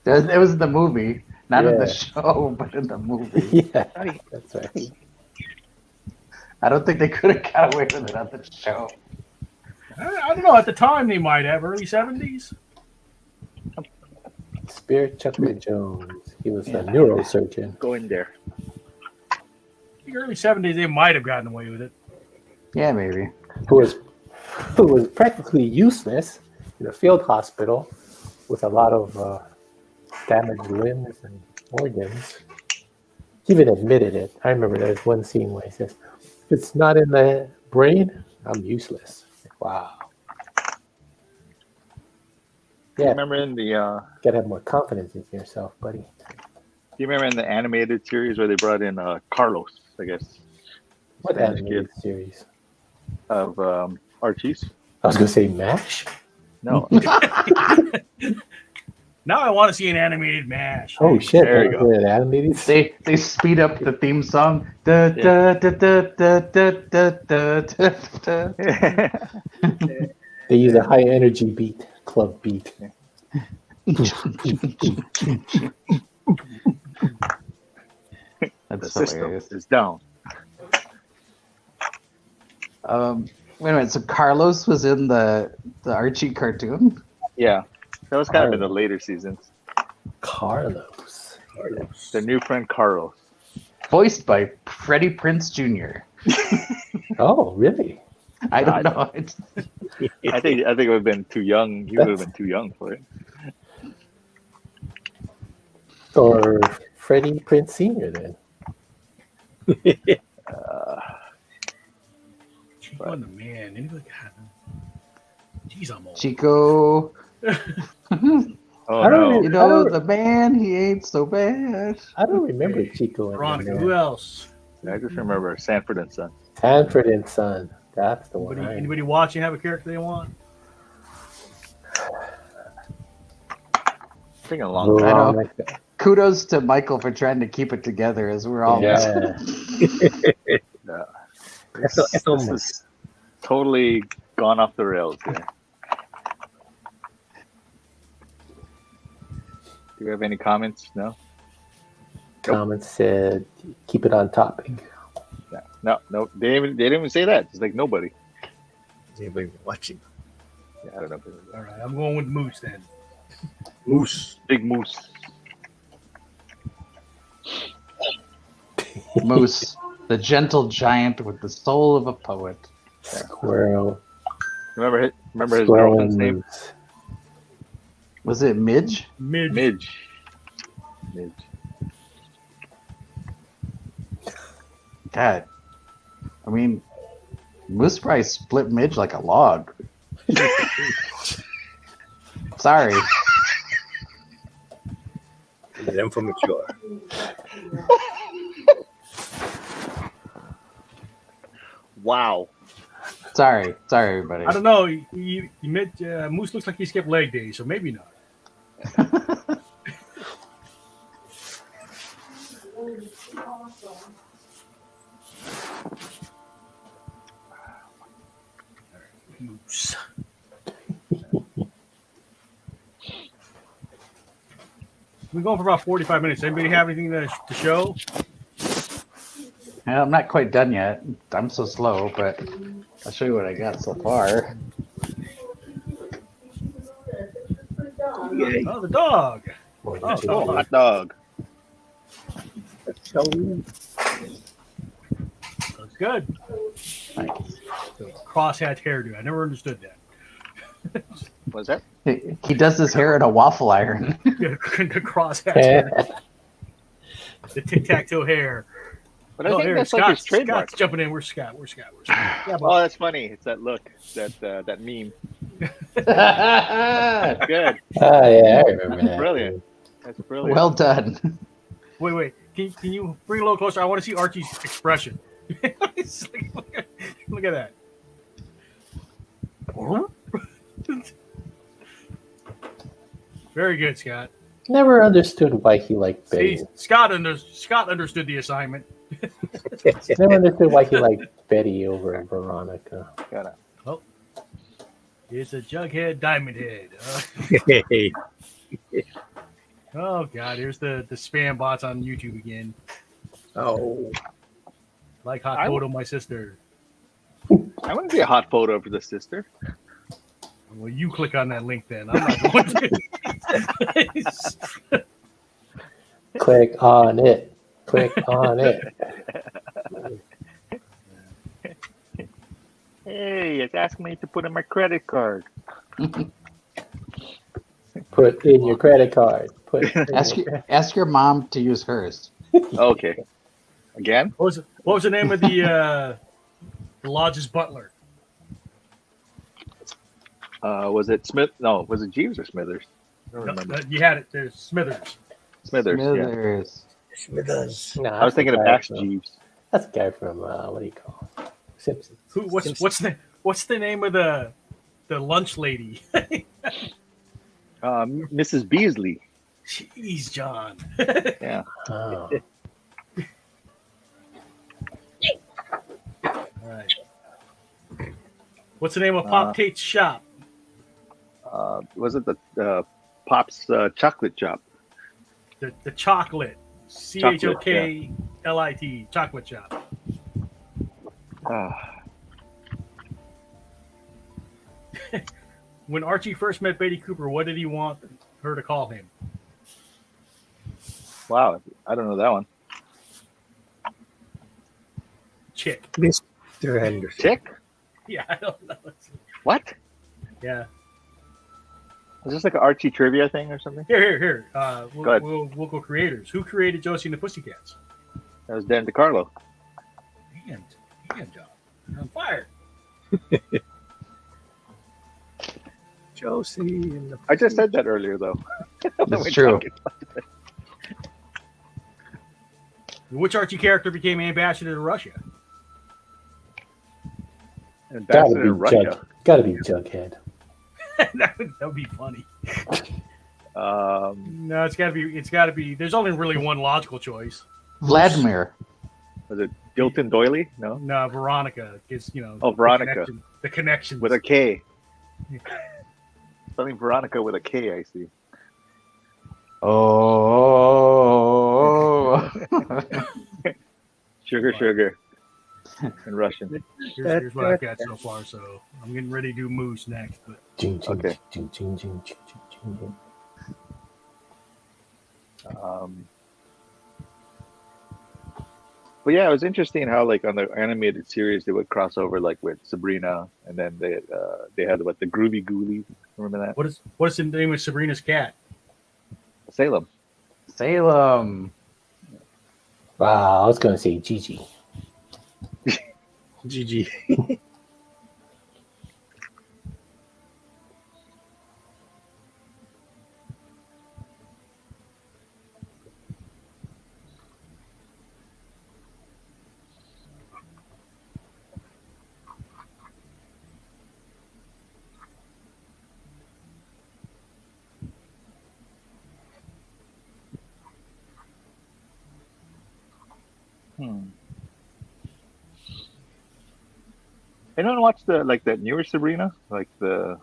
It was the movie, not in the Yeah. show, but in the movie. Yeah, that's right. I don't think they could have got away with it on the show. I don't know. At the time, they might have early '70s. Spirit Chucker Jones. He was Yeah. a neurosurgeon go in there. I think early '70s, they might have gotten away with it. Yeah, maybe. who was practically useless in a field hospital with a lot of damaged limbs and organs. He even admitted it. I remember there's one scene where he says, if it's not in the brain, I'm useless. Like, wow. You Yeah, remember in the gotta have more confidence in yourself, buddy. you remember in the animated series where they brought in Carlos, I guess, What Spanish animated series? of Archie's? I was gonna say MASH. No, Now I want to see an animated MASH. Oh shit! There you that was an animated. They speed up the theme song. Da, da, da, da, da, da, da, da, da. They use a high energy beat, club beat. the That's system hilarious. is down. Wait a minute. So Carlos was in the Archie cartoon. Yeah, that was kind of in the later seasons. Carlos. The new friend Carlos. Voiced by Freddie Prinze Jr. Oh, really? I don't know. It's, I think it would have been too young. He would have been too young for it. Or Freddie Prince Sr. then? Chico and the man. Anybody got Jeez, I'm old. Chico. Oh I don't no! even- You know don't- the man. He ain't so bad. I don't remember Chico. in Veronica. there. Who else? I just remember Sanford and Son. Sanford and Son. That's the one. Anybody watching have a character they want? It's taking a long time. I know. Veronica. Kudos to Michael for trying to keep it together as we're all Yeah. Yeah. It's This almost- is totally gone off the rails here. Do you have any comments? No? Comments said, keep it on topic. Yeah. No. They didn't even say that. It's like nobody. Is anybody watching? Yeah, I don't know. All right, I'm going with Moose then. Moose. Big Moose. Moose, the gentle giant with the soul of a poet. Squirrel. Remember his Squirrel girlfriend's and name? Moose. Was it Midge? Midge. God. I mean, Moose probably split Midge like a log. Sorry. Them from mature. Wow. Sorry, everybody. I don't know. Moose looks like he skipped leg day, so maybe not. Moose. We're going for about 45 minutes. Anybody have anything to show? Yeah, I'm not quite done yet. I'm so slow, but I'll show you what I got so far. Yay. Oh, the dog. Oh, hot dog. So, Looks good. Crosshatch hairdo. I never understood that. What's that? He does his hair in a waffle iron. The crosshatch hair. The tic-tac-toe hair. But I think that's like his trademark. Scott's jumping in. Where's Scott? Yeah, Oh, that's funny. It's that look, that meme. Good. Oh, yeah, I remember that. Brilliant. That's brilliant. Well done. Wait. Can you bring it a little closer? I want to see Archie's expression. Look at that. Very good, Scott. Never understood why he liked See, Betty. Scott understood the assignment. Never understood why he liked Betty over Veronica. Gotta- It's a Jughead Diamond Head. hey. Oh God, here's the spam bots on YouTube again. Oh. Like hot photo, my sister. I want to be a hot photo of the sister. Well, you click on that link then. I'm not going to. Click on it. Click on it. Hey, it's asking me to put in my credit card. Put in your credit card. Ask your mom to use hers. Okay. Again? What was the name of the lodge's butler? Was it Smith? No, was it Jeeves or Smithers? I don't remember. You had it. There's Smithers. Smithers. Yeah. Smithers. Smithers. No, I was thinking of Max Jeeves. That's the guy from what do you call it? Simpsons. What's the name of the lunch lady? Mrs. Beasley. Jeez, John. Yeah. Oh. All right. What's the name of Pop Tate's shop? Was it the Pop's chocolate shop? The chocolate. CHOKLIT. Chocolate shop. When Archie first met Betty Cooper, what did he want her to call him? Wow, I don't know that one. Chick. Mr. Henderson. Chick? Yeah, I don't know. What? Yeah. Is this like an Archie trivia thing or something? Here. Go ahead. We'll go creators. Who created Josie and the Pussycats? That was Dan DiCarlo. Damn, John. You're on fire. Josie and the I just said that earlier, though. That's true. Which Archie character became ambassador to Russia? Ambassador to Russia. Gotta be Jughead. that would be funny. Um, No, it's gotta be. There's only really one logical choice. Vladimir. was it Dilton Doily? No, No, Veronica is Oh, Veronica. The connection with a K. Something Veronica with a K. I see. Oh. Sugar in Russian. Here's what I've got so far. So I'm getting ready to do Moose next. But Okay. But yeah, it was interesting how like on the animated series they would cross over like with Sabrina, and then they had the Groovy Ghoulies. Remember that? what is the name of Sabrina's cat? Salem. Salem. Wow, I was gonna say Gigi. GG. Anyone watch that newer Sabrina? Like the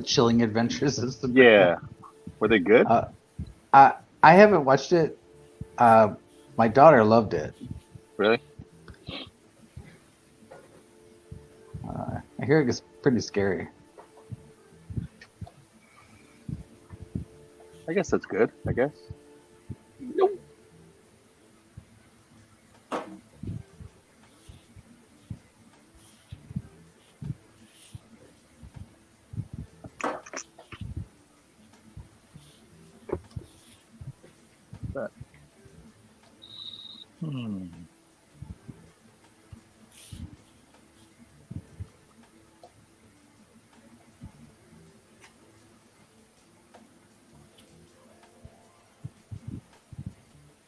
chilling adventures of Sabrina. yeah, were they good? I haven't watched it. My daughter loved it. Really? I hear it gets pretty scary. I guess that's good. I guess. But,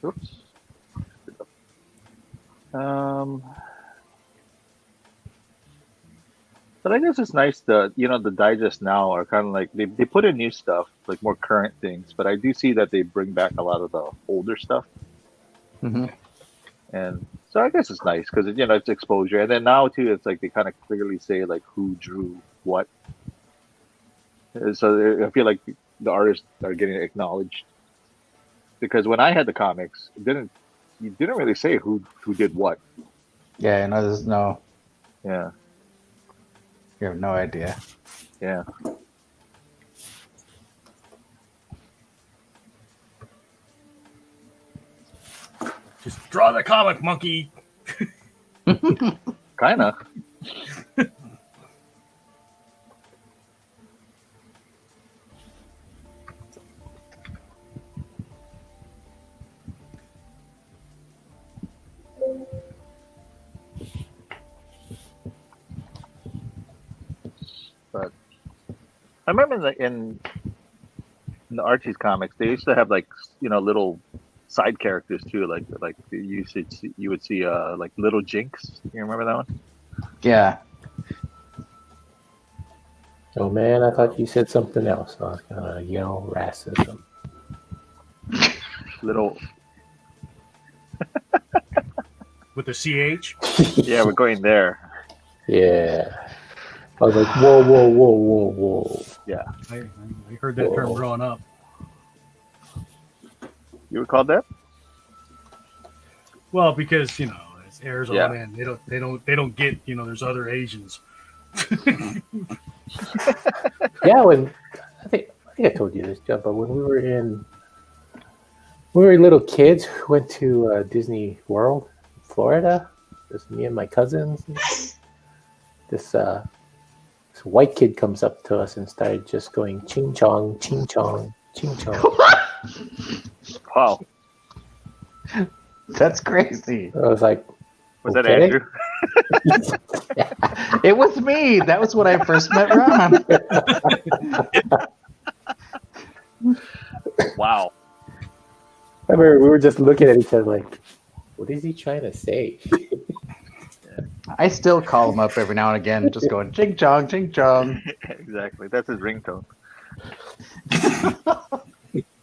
Oops. But I guess it's nice that the digest now are kind of like they put in new stuff, like more current things. But I do see that they bring back a lot of the older stuff, Mm-hmm. and so I guess it's nice because it's exposure. And then now too, it's like they kind of clearly say like who drew what. So I feel like the artists are getting acknowledged. Because when I had the comics, you didn't really say who did what. Yeah, there's no. Yeah. You have no idea. Yeah. Just draw the comic, monkey. Kinda. But I remember in the Archie's comics, they used to have like little side characters too, like you would see like Little Jinx. You remember that one? Yeah. Oh man, I thought you said something else. I was gonna yell racism. Little. With the CH? Yeah, we're going there. Yeah. I was like, whoa, whoa, whoa, whoa, whoa. Yeah. I heard that term growing up. You were called that? Well, because it's Arizona, Yeah. and they don't get there's other Asians. Yeah, I think I told you this, John, but when we were little kids, we went to Disney World, Florida. Just me and my cousins. This white kid comes up to us and started just going ching chong, ching chong, ching chong. Wow. That's crazy. I was like, Was that okay. Andrew? It was me. That was when I first met Ron. Wow. I remember we were just looking at each other like, what is he trying to say? I still call him up every now and again, just going ching chong, ching chong. Exactly. That's his ringtone.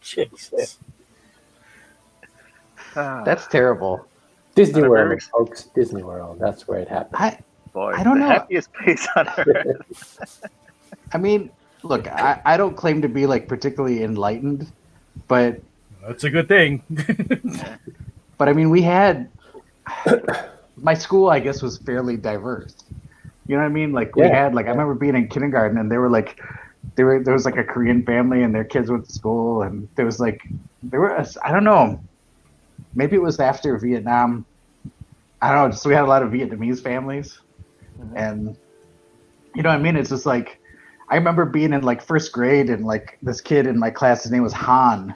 Jesus. That's terrible. Disney On a World, very- folks. Disney World. That's where it happened. Boy, I don't the know. happiest place on earth. I mean, look, I don't claim to be like particularly enlightened, but That's a good thing. I mean, we had my school, I guess, was fairly diverse. You know what I mean? Like we Yeah. had like I remember being in kindergarten and there was like a Korean family and their kids went to school and there was I don't know, maybe it was after Vietnam. I don't know, just we had a lot of Vietnamese families. And you know what I mean? It's just like I remember being in like first grade and like this kid in my class, his name was Han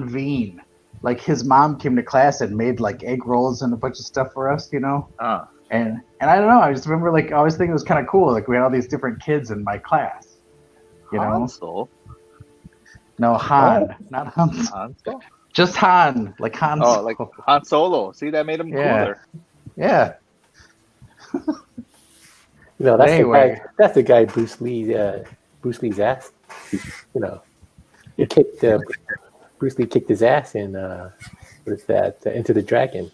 Veen. Like his mom came to class and made like egg rolls and a bunch of stuff for us, you know? And I don't know, I just remember like I always think it was kind of cool. Like we had all these different kids in my class. You know? Hansel? No, Han, not Han. Hansel? Just Han, like Han. Oh, like Han Solo. See, that made him Yeah. cooler. Yeah. You know, that's Anyway. the guy. That's the guy Bruce Lee's ass. You know, he kicked Bruce Lee kicked his ass in what is that? Into the Dragon.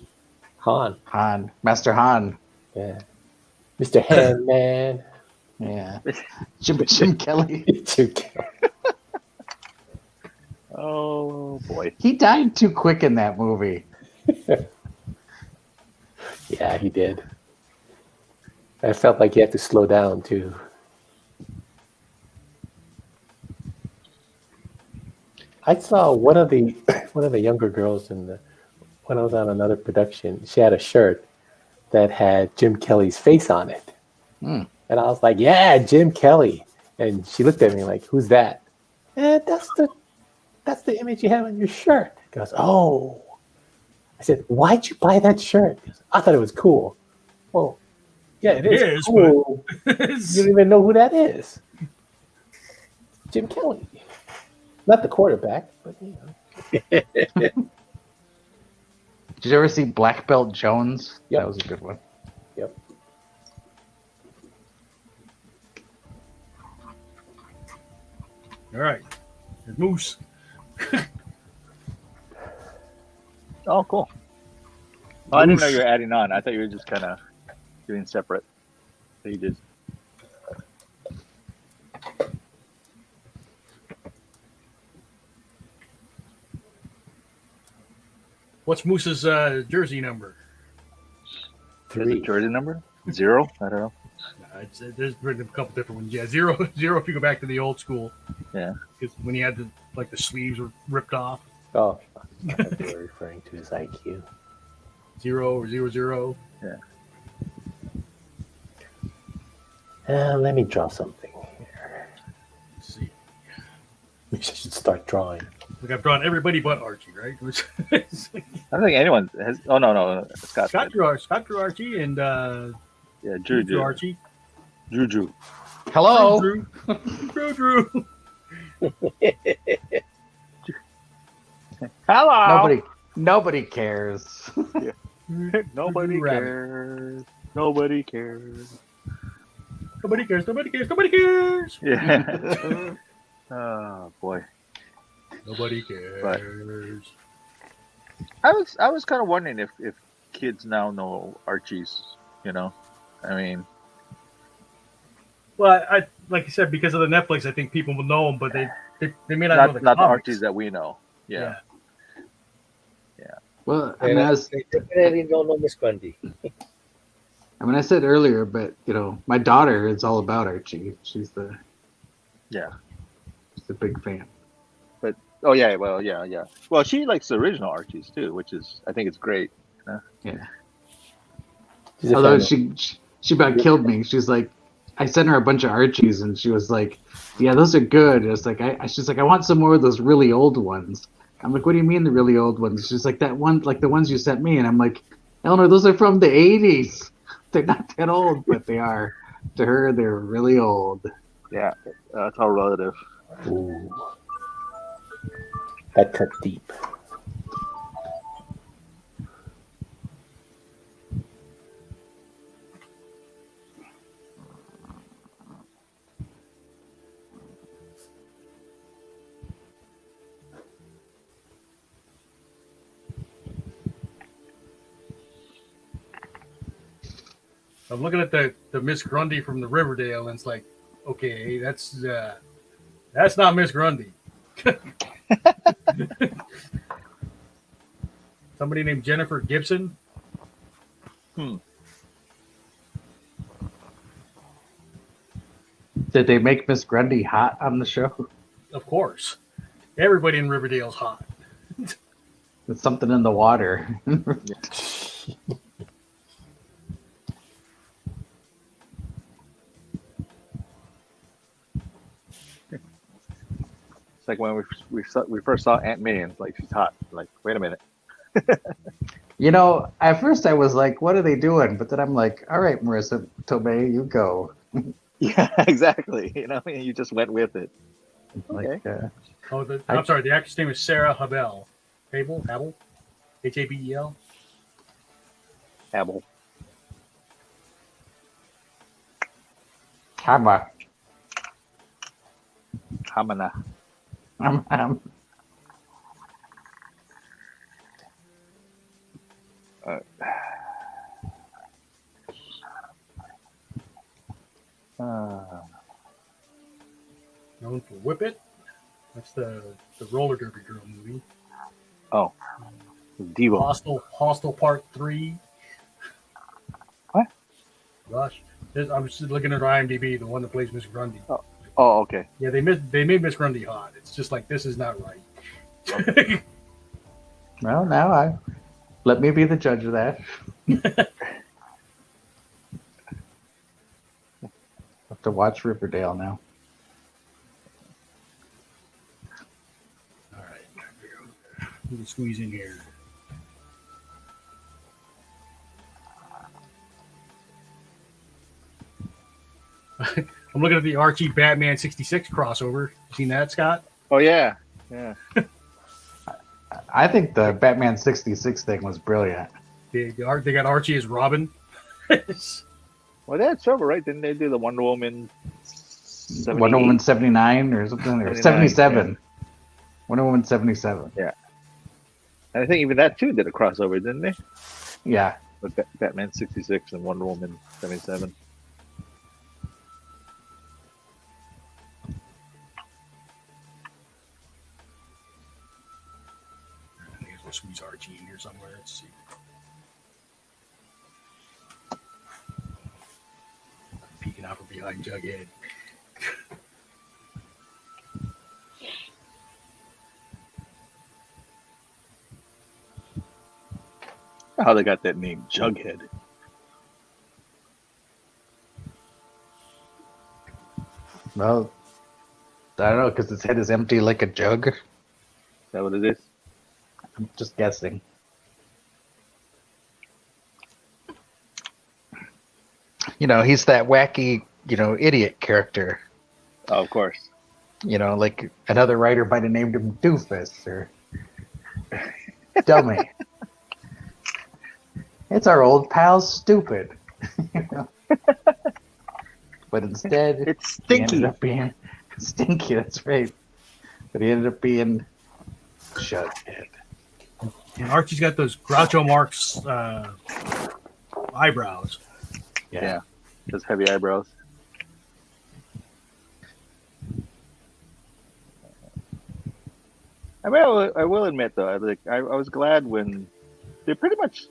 Han. Master Han. Yeah. Mr. Handman. Yeah. Jim Kelly. Jim Kelly. Oh boy. He died too quick in that movie. Yeah, he did. I felt like he had to slow down too. I saw one of the younger girls when I was on another production. She had a shirt that had Jim Kelly's face on it, and I was like, "Yeah, Jim Kelly." And she looked at me like, "Who's that?" That's the image you have on your shirt. She goes, "Oh." I said, "Why'd you buy that shirt?" She goes, "I thought it was cool." Well, yeah, it is cool. You don't even know who that is. Jim Kelly. Not the quarterback, but you know. Did you ever see Black Belt Jones? Yep. That was a good one. Yep. All right. There's Moose. Oh, cool. Oh, I didn't know you were adding on. I thought you were just kind of doing separate pages. What's Moose's jersey number? Is it 3. jersey number? 0? I don't know. There's a couple different ones. Yeah, zero if you go back to the old school. Yeah. Because when he had the sleeves were ripped off. Oh, I thought they were referring to his IQ. 0 or 00. Yeah. Let me draw something here. Let's see. Maybe I should start drawing. Look, I've drawn everybody but Archie, right? I don't think anyone has. Oh, no. Scott Drew Archie and Yeah, Drew Drew. Archie. Drew. Hello. Drew. Hello. Nobody cares. Nobody Rabbit. cares. Nobody cares. Nobody cares. Yeah. Oh boy. Nobody cares. I was kind of wondering if kids now know Archie's. You know, I mean, Well, I like you said, because of the Netflix, I think people will know them, but they may not know the not the comics. Archies that we know. Yeah. Well, I mean, They definitely don't know Miss Grundy. I said earlier, but you know, my daughter is all about Archie. She's a big fan. But oh yeah, well yeah. Well, she likes the original Archies too, which is I think it's great. Yeah. She's a Although fan she about killed me. She's like, I sent her a bunch of Archies, and she was like, "Yeah, those are good." It's like she's like, "I want some more of those really old ones." I'm like, "What do you mean the really old ones?" She's like, "That one, like the ones you sent me." And I'm like, "Eleanor, those are from the '80s. They're not that old, but they are. To her, they're really old." Yeah, it's all relative. Ooh. That cut deep. I'm looking at the Miss Grundy from the Riverdale, and it's like, okay, that's not Miss Grundy. Somebody named Jennifer Gibson. Did they make Miss Grundy hot on the show? Of course, everybody in Riverdale's hot. There's something in the water. It's like when we first saw Aunt May, and it's like she's hot. Like, wait a minute. You know, at first I was like, what are they doing? But then I'm like, all right, Marissa Tomei, you go. Yeah, exactly. You know, you just went with it. Like, I'm sorry. The actress name is Sara Habel. Habel, Habel. Abel. Hama. Hamana. Known for Whip It. That's the roller derby girl movie. Oh, Devo. Hostel Part 3. What? Gosh, I'm just looking at her IMDb. The one that plays Miss Grundy. Oh, okay. Yeah, they made Miss Grundy hot. It's just like, this is not right. Well, now let me be the judge of that. Have to watch Riverdale now. All right, let me squeeze in here. I'm looking at the Archie Batman 66 crossover. You seen that, Scott? Oh yeah, yeah. I think the Batman 66 thing was brilliant. They got Archie as Robin. Well, they had several, right? Didn't they do the Wonder Woman? Wonder Woman 79 or something, or 77. Yeah. Wonder Woman 77. Yeah. And I think even that too did a crossover, didn't they? Yeah. With Batman 66 and Wonder Woman 77. I think we'll squeeze Archie in here somewhere. Let's see. Peeking out from behind Jughead. How they got that name, Jughead? Well, I don't know, because his head is empty like a jug. Is that what it is? I'm just guessing. You know, he's that wacky, idiot character. Oh, of course. Like another writer might have named him Doofus or Dummy. It's our old pal Stupid. But instead, It's he Stinky. ended up being Stinky, that's right. But he ended up being Jughead. And Archie's got those Groucho Marx eyebrows. Yeah. Those heavy eyebrows. I mean, I will admit though, I was glad when they pretty much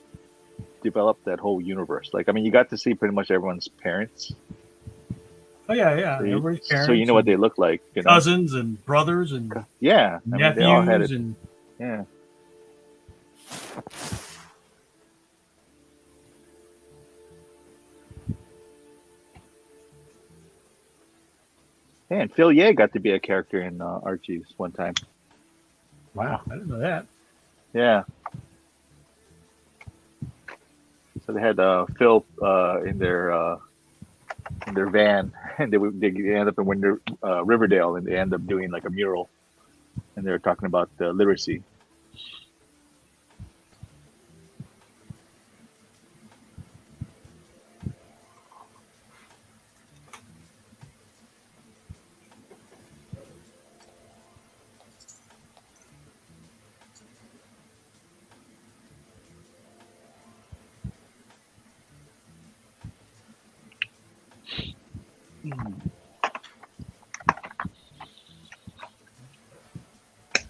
developed that whole universe. Like, I mean, you got to see pretty much everyone's parents. Oh yeah. So Everybody's parents. so you know what they look like, cousins and brothers and Yeah, I mean, nephews they all had it. and Yeah. And Phil Ye got to be a character in Archie's one time. Wow. I didn't know that. Yeah. So they had Phil in their van, and they end up in Riverdale, and they end up doing like a mural, and they're talking about literacy.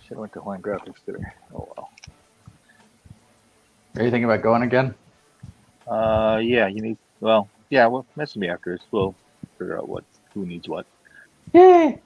Should have went to Hawaiian Graphics today. Oh well. Are you thinking about going again? Yeah, you need. Well, yeah. Well, message me after this. We'll figure out who needs what. Yay!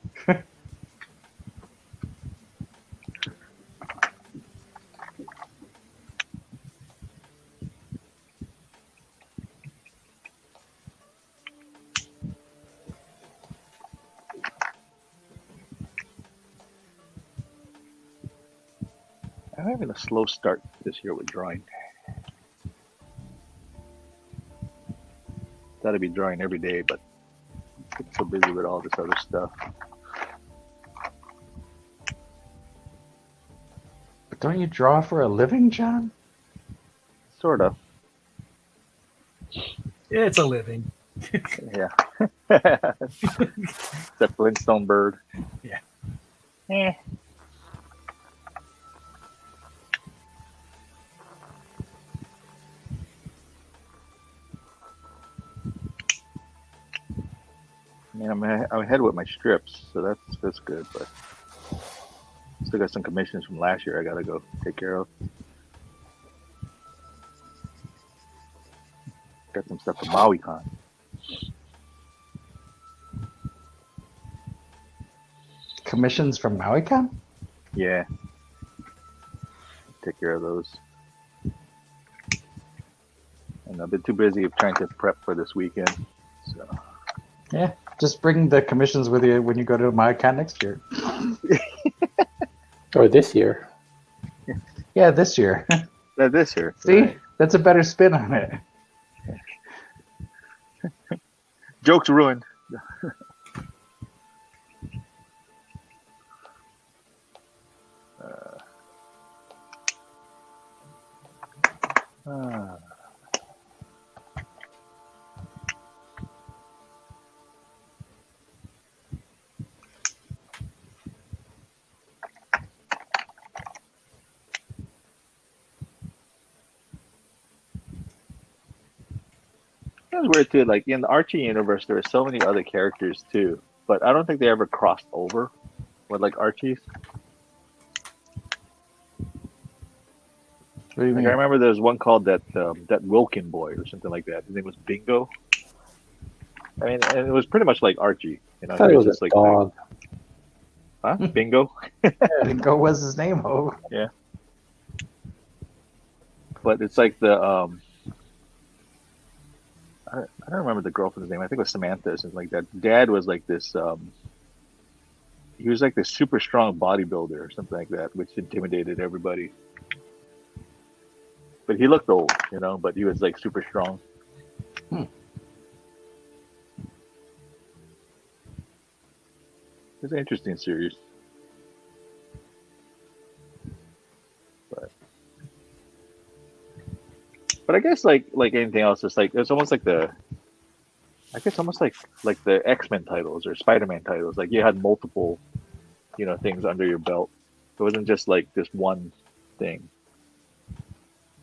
I'm having a slow start this year with drawing. Thought I'd be drawing every day, but I'm so busy with all this other stuff. But don't you draw for a living, John? Sort of. It's a living. Yeah. That Flintstone bird. Yeah. Eh. I mean, I'm ahead with my strips, so that's good. But still got some commissions from last year I gotta go take care of. Got some stuff from MauiCon. Commissions from MauiCon? Yeah. Take care of those. And I've been too busy trying to prep for this weekend. So. Yeah. Just bring the commissions with you when you go to MauiCon next year. Or this year. Yeah, this year. This year. See? Right. That's a better spin on it. Joke's ruined. It's weird too. Like in the Archie universe, there are so many other characters too, but I don't think they ever crossed over with like Archie's. What do you Like mean? I remember there was one called that Wilkin boy or something like that. His name was Bingo. I mean, and it was pretty much like Archie. You know, I thought it was just a like dog. huh? Bingo. Bingo was his name, oh. Yeah. But it's like the I don't remember the girlfriend's name. I think it was Samantha or something like that. Dad was like this he was like this super strong bodybuilder or something like that, which intimidated everybody. But he looked old, you know, but he was like super strong. It's an interesting series. But I guess like anything else, it's like it's almost like the X-Men titles or Spider-Man titles. Like you had multiple, you know, things under your belt. It wasn't just like this one thing.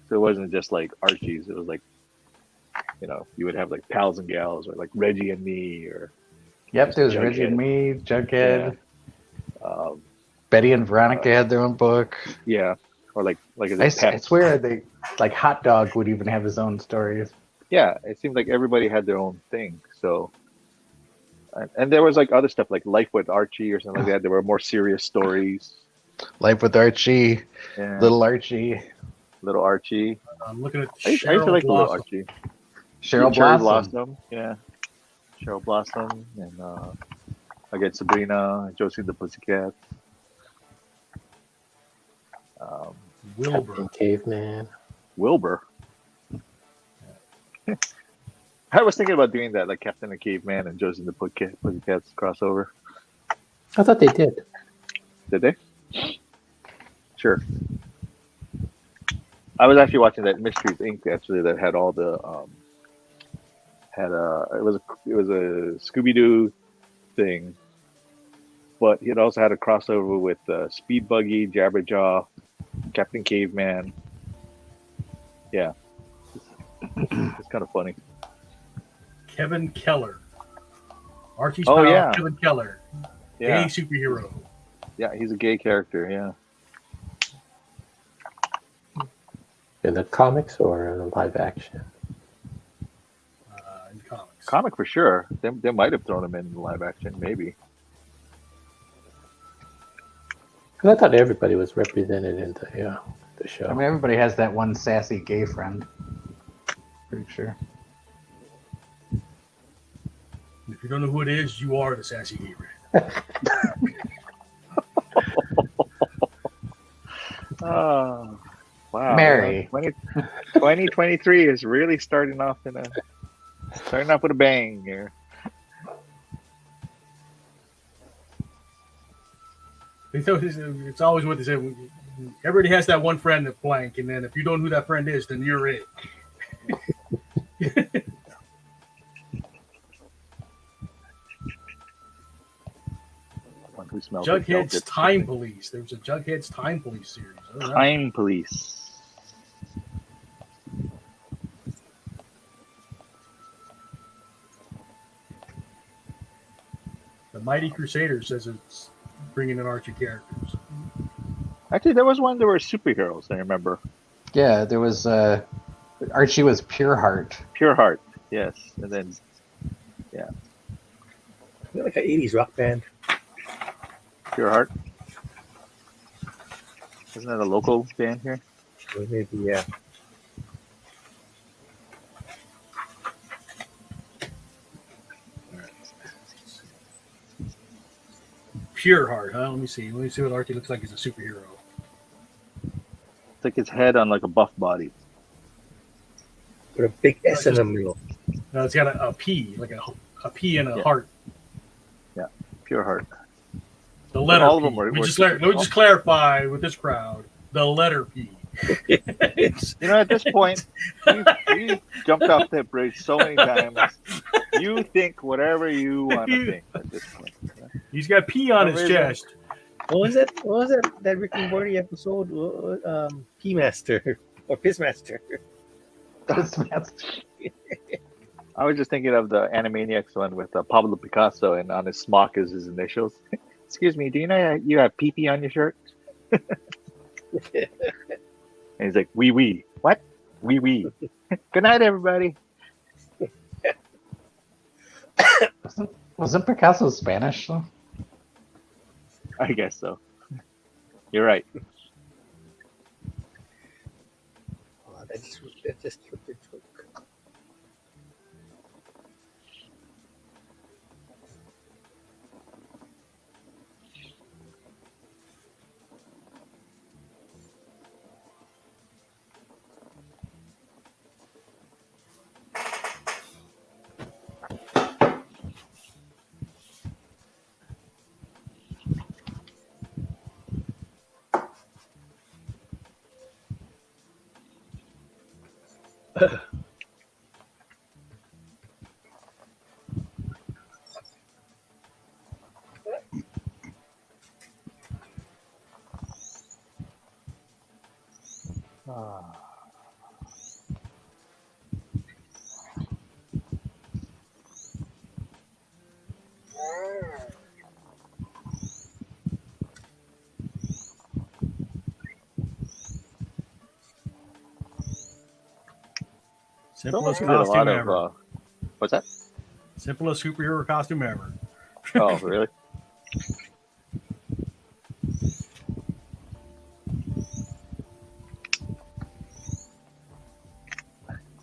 So it wasn't just like Archie's. It was like, you know, you would have like Pals and Gals or like Reggie and Me or Yep, there's Jughead. Reggie and Me, Jughead. Yeah. Betty and Veronica had their own book. Yeah. Or like I swear they like Hot Dog would even have his own stories. Yeah, it seemed like everybody had their own thing. So, and there was like other stuff like Life with Archie or something like that. There were more serious stories. Life with Archie, Yeah. Little Archie, Little Archie. I'm looking at I used to Cheryl like Little Blossom. Archie. Cheryl Cherry Blossom. Yeah. Cheryl Blossom and again Sabrina, Josie the Pussycat. Wilbur. Captain Caveman. Wilbur. I was thinking about doing that, like Captain the Caveman and Josie the Pussycats crossover. I thought they did. Did they? Sure. I was actually watching that Mysteries Inc. actually that had all the it was a Scooby Doo thing, but it also had a crossover with Speed Buggy, Jabberjaw, Captain Caveman. Yeah, it's kind of funny. Kevin Keller. Archie's Oh, pal, yeah. Kevin Keller, Yeah, gay superhero. yeah, he's a gay character. Yeah, In the comics or in the live action? In comics. comic for sure. They might have thrown him in live action, maybe. Because I thought everybody was represented in the show. I mean, everybody has that one sassy gay friend. Pretty sure. If you don't know who it is, you are the sassy gay friend. Oh, wow. Mary. 2023 is really starting off with a bang here. It's always what they say. Everybody has that one friend that's blank, and then if you don't know who that friend is, then you're it. One who smells like Jughead's velvet. Time Police. There was a Jughead's Time Police series. Oh, yeah. Time Police. The Mighty Crusader says it's bringing in Archie characters. Actually, there was one. There were superheroes. I remember. Yeah, there was Archie was Pure Heart. Pure Heart. Yes, and then They're like an 80s rock band. Pure Heart. Isn't that a local band here? Or maybe, yeah. Pure Heart, huh? Let me see. Let me see what Archie looks like as a superhero. It's like his head on like a buff body. With a big S in the middle. No, it's got a P, like a P and a heart. Pure Heart. The letter all of P. them were Let me just clarify with this crowd. The letter P. You know, at this point, you jumped off that bridge so many times. You think whatever you want to think at this point. He's got P on his chest. What was it? What was it? That Rick and Morty episode? P Master or Piss Master. I was just thinking of the Animaniacs one with Pablo Picasso, and on his smock is his initials. Excuse me, do you know you have pee-pee on your shirt? And he's like, wee wee. What? Wee wee. Good night, everybody. Wasn't Picasso Spanish though? I guess so. You're right. Oh, that just killed the joke. Simplest Did a lot costume of, ever. what's that? Simplest superhero costume ever. Oh, really?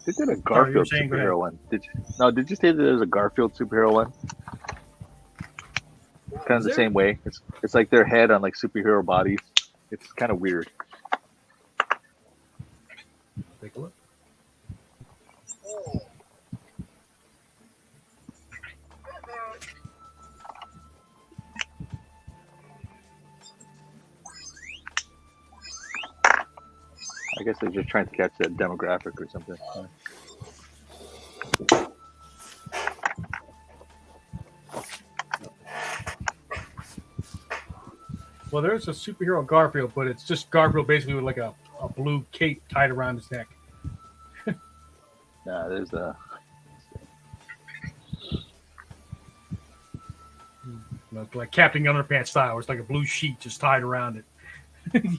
They did a Garfield saying, go superhero one. Did you say that there's a Garfield superhero one? It's kind of the same way. It's like their head on like superhero bodies. It's kind of weird. Take a look. I guess they're just trying to catch that demographic or something. Well, there's a superhero Garfield, but it's just Garfield basically with like a blue cape tied around his neck. Nah, there's a. like Captain Underpants style. It's like a blue sheet just tied around it.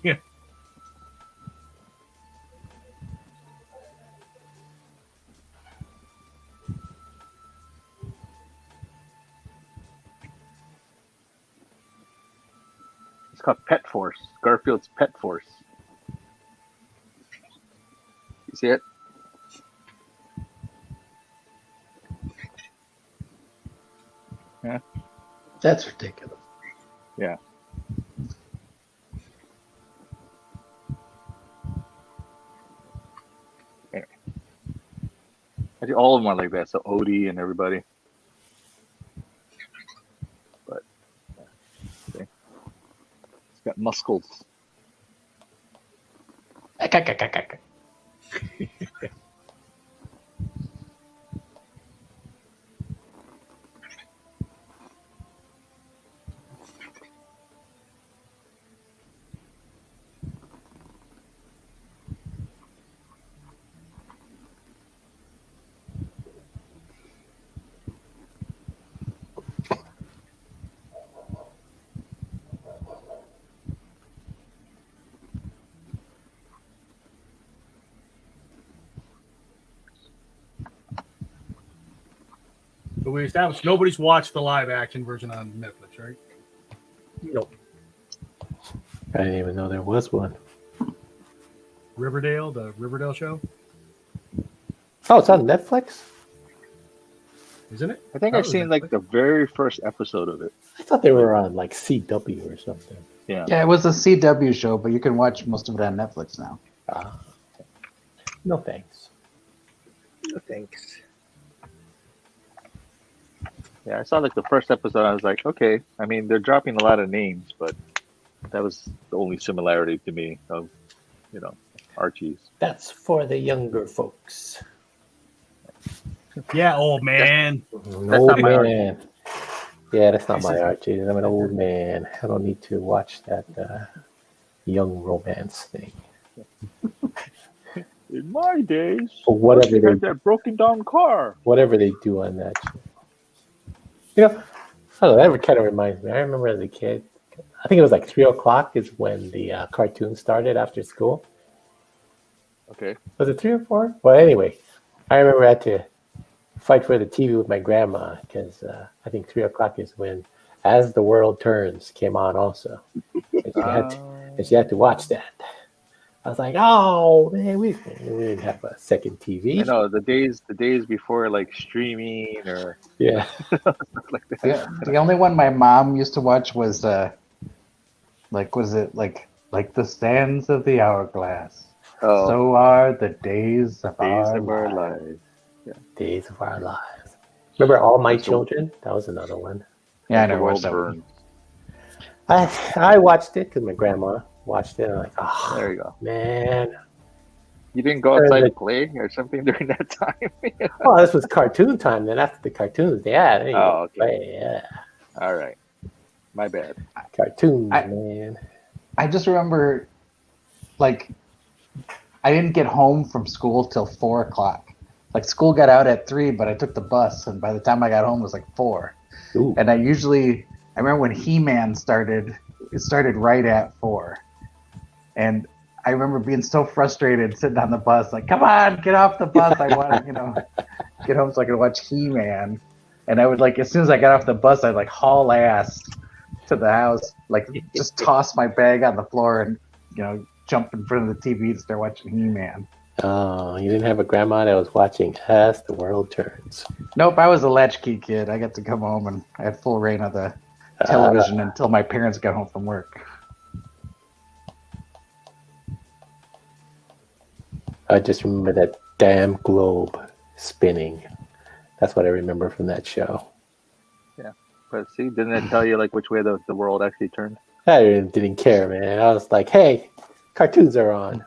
Yeah. It's called Pet Force. Garfield's Pet Force. You see it? Yeah. That's ridiculous. Yeah. Anyway. I think all of them are like that. So Odie and everybody. But okay. It's got muscles. But we established nobody's watched the live action version on Netflix, right? Nope. I didn't even know there was one. Riverdale, the Riverdale show, Oh, it's on Netflix? isn't it? I think That I've was seen Netflix. like the very first episode of it. I thought they were on like CW or something. Yeah. Yeah, it was a CW show, but you can watch most of it on Netflix now. No thanks. No thanks. Yeah, I saw like the first episode. I was like, okay. I mean, they're dropping a lot of names, but that was the only similarity to me of, Archie's. That's for the younger folks. Yeah, old man. Old not my man. Yeah, that's not my Archie. I'm an old man. I don't need to watch that young romance thing. In my days, Or whatever Archie they, had that broken down car. whatever they do on that show. You know, I don't know, that kind of reminds me. I remember as a kid, I think it was like 3 o'clock is when the cartoon started after school. Okay. Was it 3 or 4? Well, anyway, I remember I had to fight for the TV with my grandma because I think 3 o'clock is when As the World Turns came on also. And she had to watch that. I was like, oh, man, we didn't have a second TV. I know the days before like streaming or Yeah. stuff like that. Yeah, the only one my mom used to watch was was it like the sands of the hourglass? Oh, So are the days of days our of our lives. lives. Days of Our Lives. Remember All My That's the- Children? That was another one. Yeah, I The never world watched that one. burns. I watched it because my grandma watched it. And I'm like, oh, There you go. man. You didn't go outside and play or something during that time. Oh, this was cartoon time. Then after the cartoons, yeah. Then you Oh, go okay. play, yeah. All right, my bad. Cartoons, I- man. I just remember, like, I didn't get home from school till 4 o'clock. Like, school got out at 3, but I took the bus, and by the time I got home, it was like 4. Ooh. And I remember when He-Man started, it started right at 4. And I remember being so frustrated sitting on the bus, like, come on, get off the bus. I want to, get home so I could watch He-Man. And I would, like, as soon as I got off the bus, I'd, like, haul ass to the house, like, just toss my bag on the floor and, jump in front of the TV to start watching He-Man. Oh, you didn't have a grandma that was watching As the World Turns. Nope, I was a latchkey kid. I got to come home and I had full reign of the television until my parents got home from work. I just remember that damn globe spinning. That's what I remember from that show. But see, didn't it tell you like which way the world actually turned? I didn't care, man. I was like, hey, cartoons are on.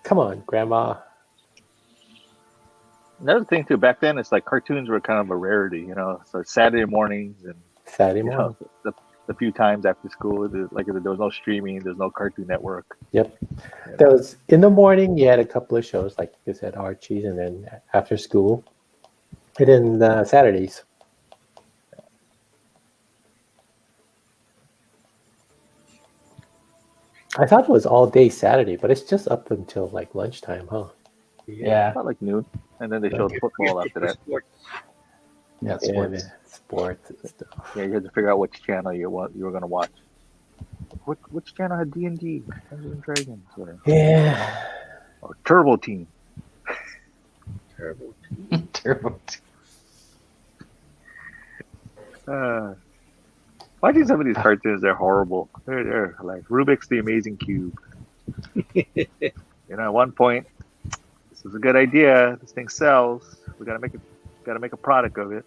Come on, Grandma. Another thing too, back then it's like cartoons were kind of a rarity, So Saturday mornings and Saturday morning. the few times after school, there was no streaming, there's no Cartoon Network. Yep. There was in the morning. You had a couple of shows, like you said, Archie's, and then after school, and then Saturdays. I thought it was all day Saturday, but it's just up until like lunchtime, huh? Yeah. About like noon, and then they showed football after that. Yeah, Yeah, sports. man. Sports and stuff. Yeah, you had to figure out which channel you were gonna watch. Which channel had D&D, Dungeons and Dragons, Yeah. or Turbo Team? Terrible. Terrible. Watching some of these cartoons, they're horrible. They're like Rubik's The Amazing Cube. At one point, this is a good idea. This thing sells. We gotta make a product of it.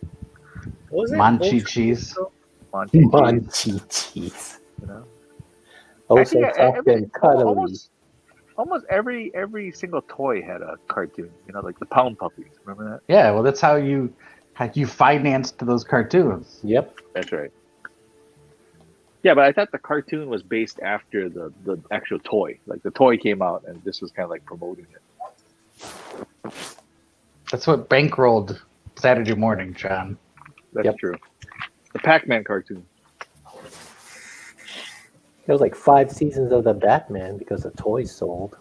What was it? Monchi Old cheese. school? Monty cheese, Monchi cheese. you know. Also Actually, soft and cuddly. almost every single toy had a cartoon. Like the Pound Puppies. Remember that? Yeah, well, that's how you financed those cartoons. Yep. That's right. Yeah, but I thought the cartoon was based after the actual toy. Like the toy came out, and this was kind of like promoting it. That's what bankrolled Saturday morning, John. That's Yep. true. The Pac-Man cartoon. There was like 5 seasons of the Batman because the toys sold.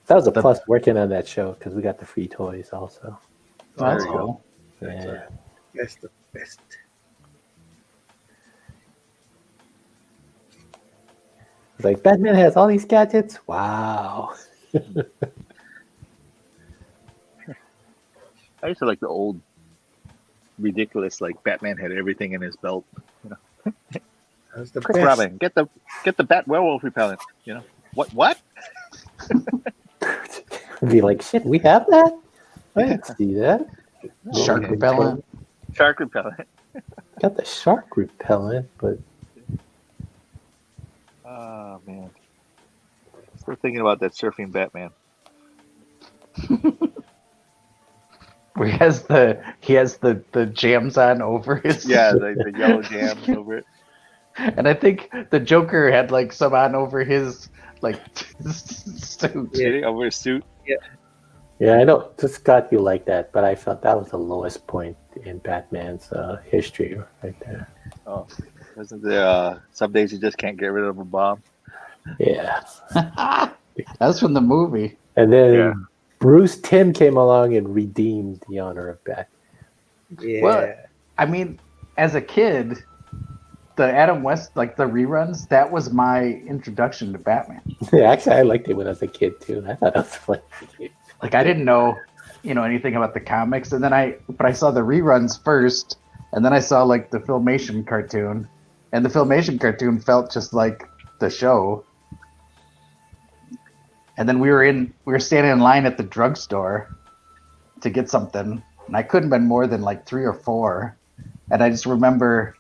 That was a plus working on that show because we got the free toys also. Oh, that's There you go. cool. Yeah. That's the best. It's like Batman has all these gadgets. Wow. I used to like the old, ridiculous, like Batman had everything in his belt. That's the Chris best. Robin, get the Bat Werewolf repellent. What? Be like, shit, we have that? I didn't see that. Shark Okay. repellent. Shark repellent. Got the shark repellent, but Oh man, still thinking about that surfing Batman. Where he has the jams on over his Yeah, the yellow jams over it. and I think the Joker had like some on over his like suit. Sitting over his suit. yeah, I know. Scott, you like that, but I felt that was the lowest point in Batman's history right there. Oh, isn't there? Some days you just can't get rid of a bomb. Yeah. That's from the movie. And then Yeah. Bruce Timm came along and redeemed the honor of Batman. Yeah. Well, I mean, as a kid, the Adam West, like the reruns, that was my introduction to Batman. Yeah, actually, I liked it when I was a kid too. I thought it was funny. Like I didn't know, anything about the comics, and then I saw the reruns first, and then I saw like the Filmation cartoon, and the Filmation cartoon felt just like the show. And then we were standing in line at the drugstore to get something, and I couldn't have been more than like 3 or 4, and I just remember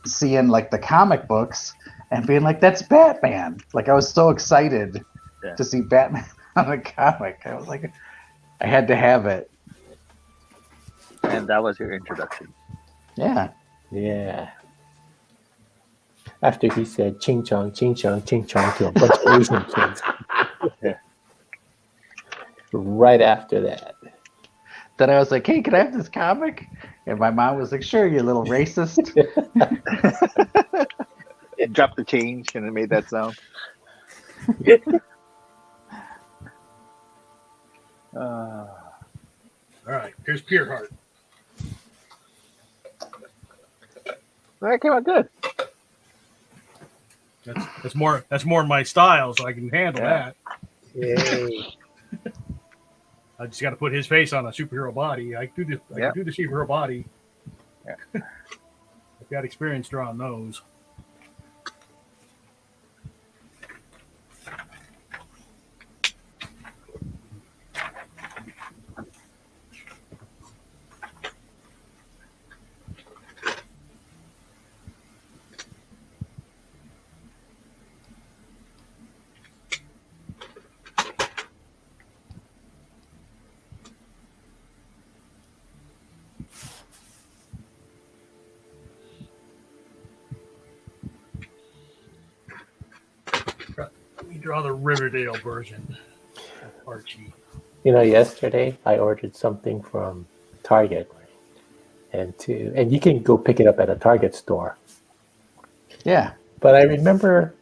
seeing like the comic books and being like, "That's Batman!" Like I was so excited to see Batman on the comic. I was like, I had to have it. And that was your introduction. Yeah. Yeah. After he said ching chong, ching chong, ching chong to a bunch of Asian kids. Yeah. Right after that. Then I was like, "Hey, can I have this comic?" And my mom was like, "Sure, you little racist." It dropped the change and it made that sound. All right, here's Pure Heart. That came out good. That's more my style, so I can handle Yeah. that. Yay. I just got to put his face on a superhero body. I can do the superhero body. Yeah. I've got experience drawing those. Let me draw the Riverdale version of Archie. Yesterday I ordered something from Target. and you can go pick it up at a Target store. Yeah. But I remember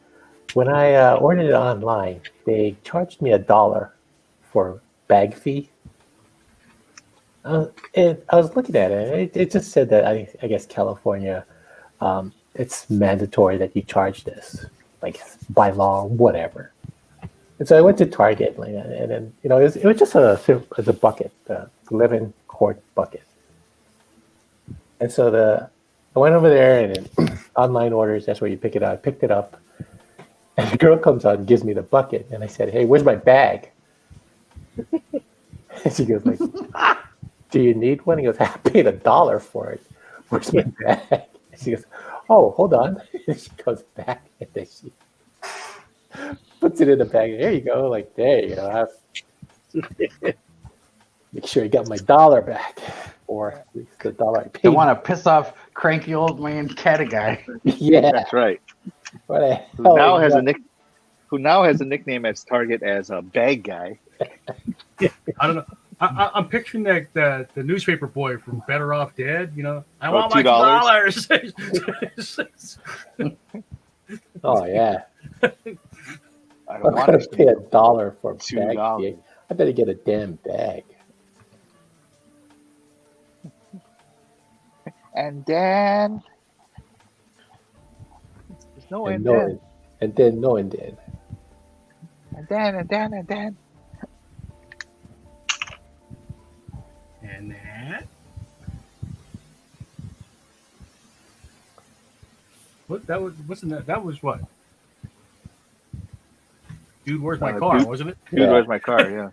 when I ordered it online, they charged me $1 for bag fee. And I was looking at it, and it just said that I guess California, it's mandatory that you charge this, like by law, whatever. And so I went to Target, and then it was just a bucket, the 11-quart bucket. And so I went over there, and then online orders, that's where you pick it up. I picked it up, and the girl comes out and gives me the bucket, and I said, "Hey, where's my bag?" And she goes like, "Do you need one?" He goes, "I paid $1 for it. Where's my bag?" And she goes, "Oh, hold on." And she goes back, and then she puts it in the bag. There you go. Like, there you go. Make sure you got my $1 back, or at least the $1 I paid. Don't want to piss off cranky old man Catiggay. Yeah, That's right. what a Who hell now is has that? who now has a nickname as Target as a bag guy. I don't know. I'm picturing the newspaper boy from Better Off Dead. I Oh, want my $2. $2. Oh yeah, I I'm don't want gonna to pay $1 for a bag. $2. fee. I better get a damn bag. And then there's no And and no, then. and then no, and then. And then and then and then. And that. What that was? Wasn't that? That was what? Dude, where's my car? Dude- Wasn't it? Dude, Yeah. where's my car? Yeah.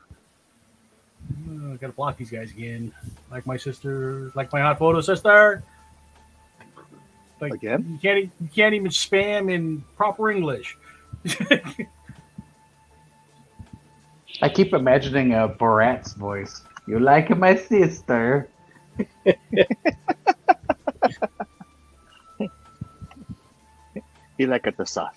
I gotta block these guys again. Like my sister, like my hot photo sister. Like Again? you can't even spam in proper English. I keep imagining Borat's voice. You like my sister? He like at the sauce.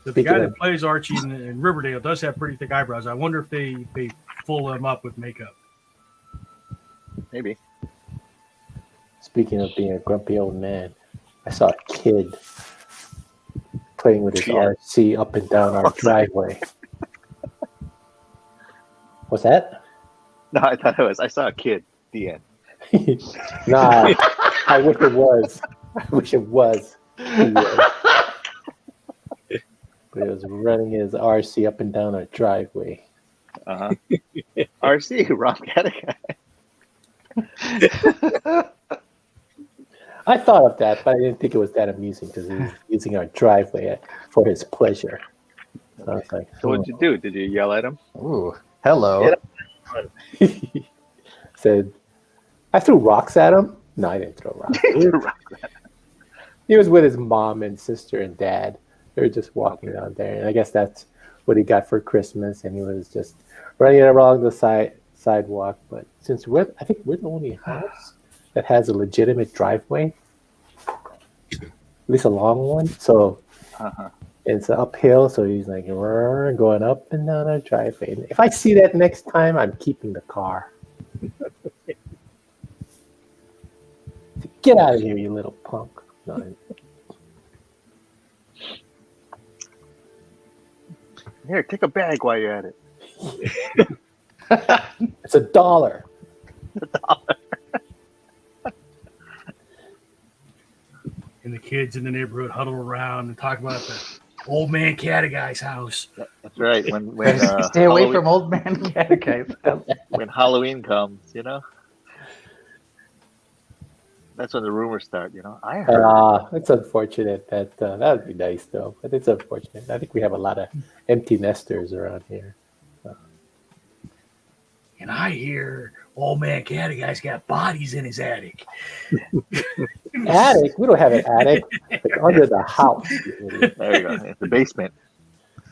The Speaking guy of- that plays Archie in Riverdale does have pretty thick eyebrows. I wonder if they full him up with makeup. Maybe. Speaking of being a grumpy old man, I saw a kid playing with his Yeah. RC up and down our driveway. What's that? No, I thought it was. I saw a kid. The end. Nah, I wish it was. I wish it was. He was. But he was running his RC up and down our driveway. Uh huh. RC Rob Catiggay. I thought of that, but I didn't think it was that amusing because he was using our driveway for his pleasure. So I was like, So what'd you do? Did you yell at him? Ooh, hello. oh. Said, I threw rocks at him. No, I didn't throw rocks. He was with his mom and sister and dad. They were just walking down there, and I guess that's what he got for Christmas. And he was just running along the sidewalk. But since I think we're the only house that has a legitimate driveway, at least a long one. So Uh-huh. it's uphill. So he's like going up and down our driveway. And if I see that next time, I'm keeping the car. Get out of here, you little punk! No, Here, take a bag while you're at it. it's $1. And the kids in the neighborhood huddle around and talk about the old man Catiggay's house. That's right. When Stay away Halloween, from old man Catiggay. when Halloween comes, that's when the rumors start. I heard. It's unfortunate that would be nice though, but it's unfortunate. I think we have a lot of empty nesters around here. And I hear old man Catiggay's got bodies in his attic. Attic? We don't have an attic. It's under the house. You idiot. There you go. It's the basement.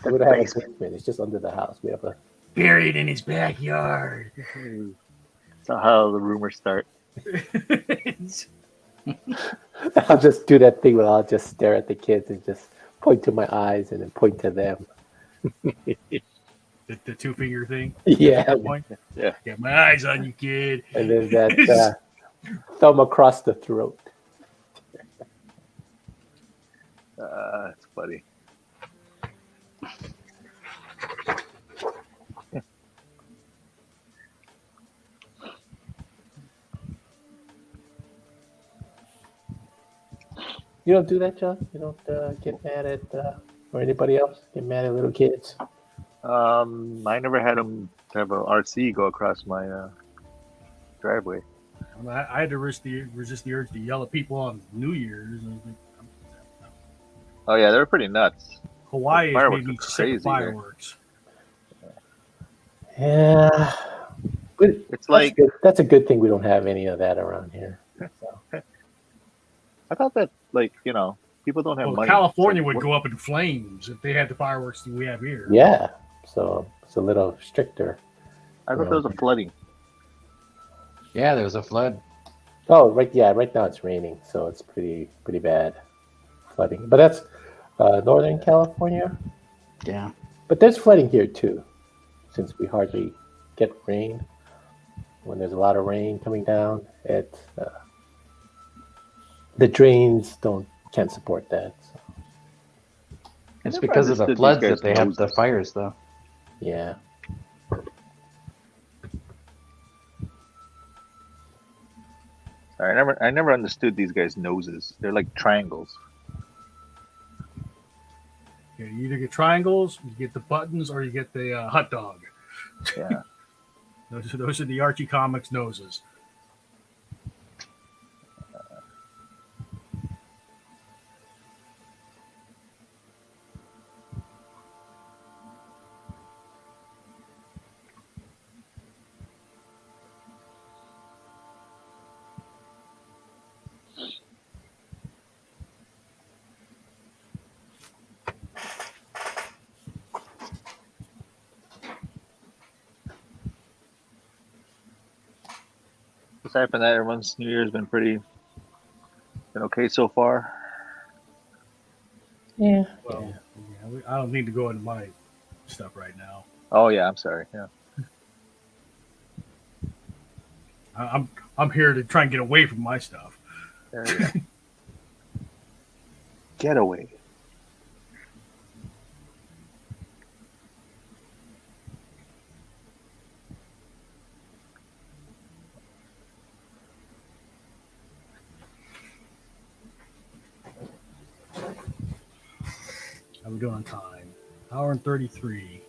We don't have a basement. It's just under the house. We have a buried in his backyard. That's how the rumors start. I'll just do that thing where I'll just stare at the kids and just point to my eyes and then point to them. The two finger thing. Yeah. Point. Yeah. Got my eyes on you, kid. And then that thumb across the throat. That's funny. You don't do that, John? You don't get mad at, or anybody else get mad at little kids? I never had him have a RC go across my driveway. I had to resist the urge to yell at people on New Year's. Oh yeah, they were pretty nuts. Hawaii has made me Fireworks are sick crazy of there. fireworks. Yeah. But It's like that's a good thing we don't have any of that around here. So. I thought that, like, you know, people don't have Well, money. California It's would like, go up in flames if they had the fireworks that we have here. Yeah. So it's a little stricter. I thought there was a flooding. Yeah, there was a flood. Oh, right. Yeah. Right now it's raining, so it's pretty bad flooding. But that's Northern California. Yeah. But there's flooding here too, since we hardly get rain. When there's a lot of rain coming down, the drains can't support that. So, It's never because of the understood floods these guys' that they have the noses. fires, though. yeah. Sorry, I never understood these guys' noses. They're like triangles. Yeah, you either get triangles, you get the buttons, or you get the hot dog. Yeah. Those are the Archie comics noses. Aside from that, everyone's New Year's been okay so far. Yeah. Well, I don't need to go into my stuff right now. Oh yeah, I'm sorry. Yeah. I'm here to try and get away from my stuff. There you go. Getaway. How we doing on time? Hour and 33.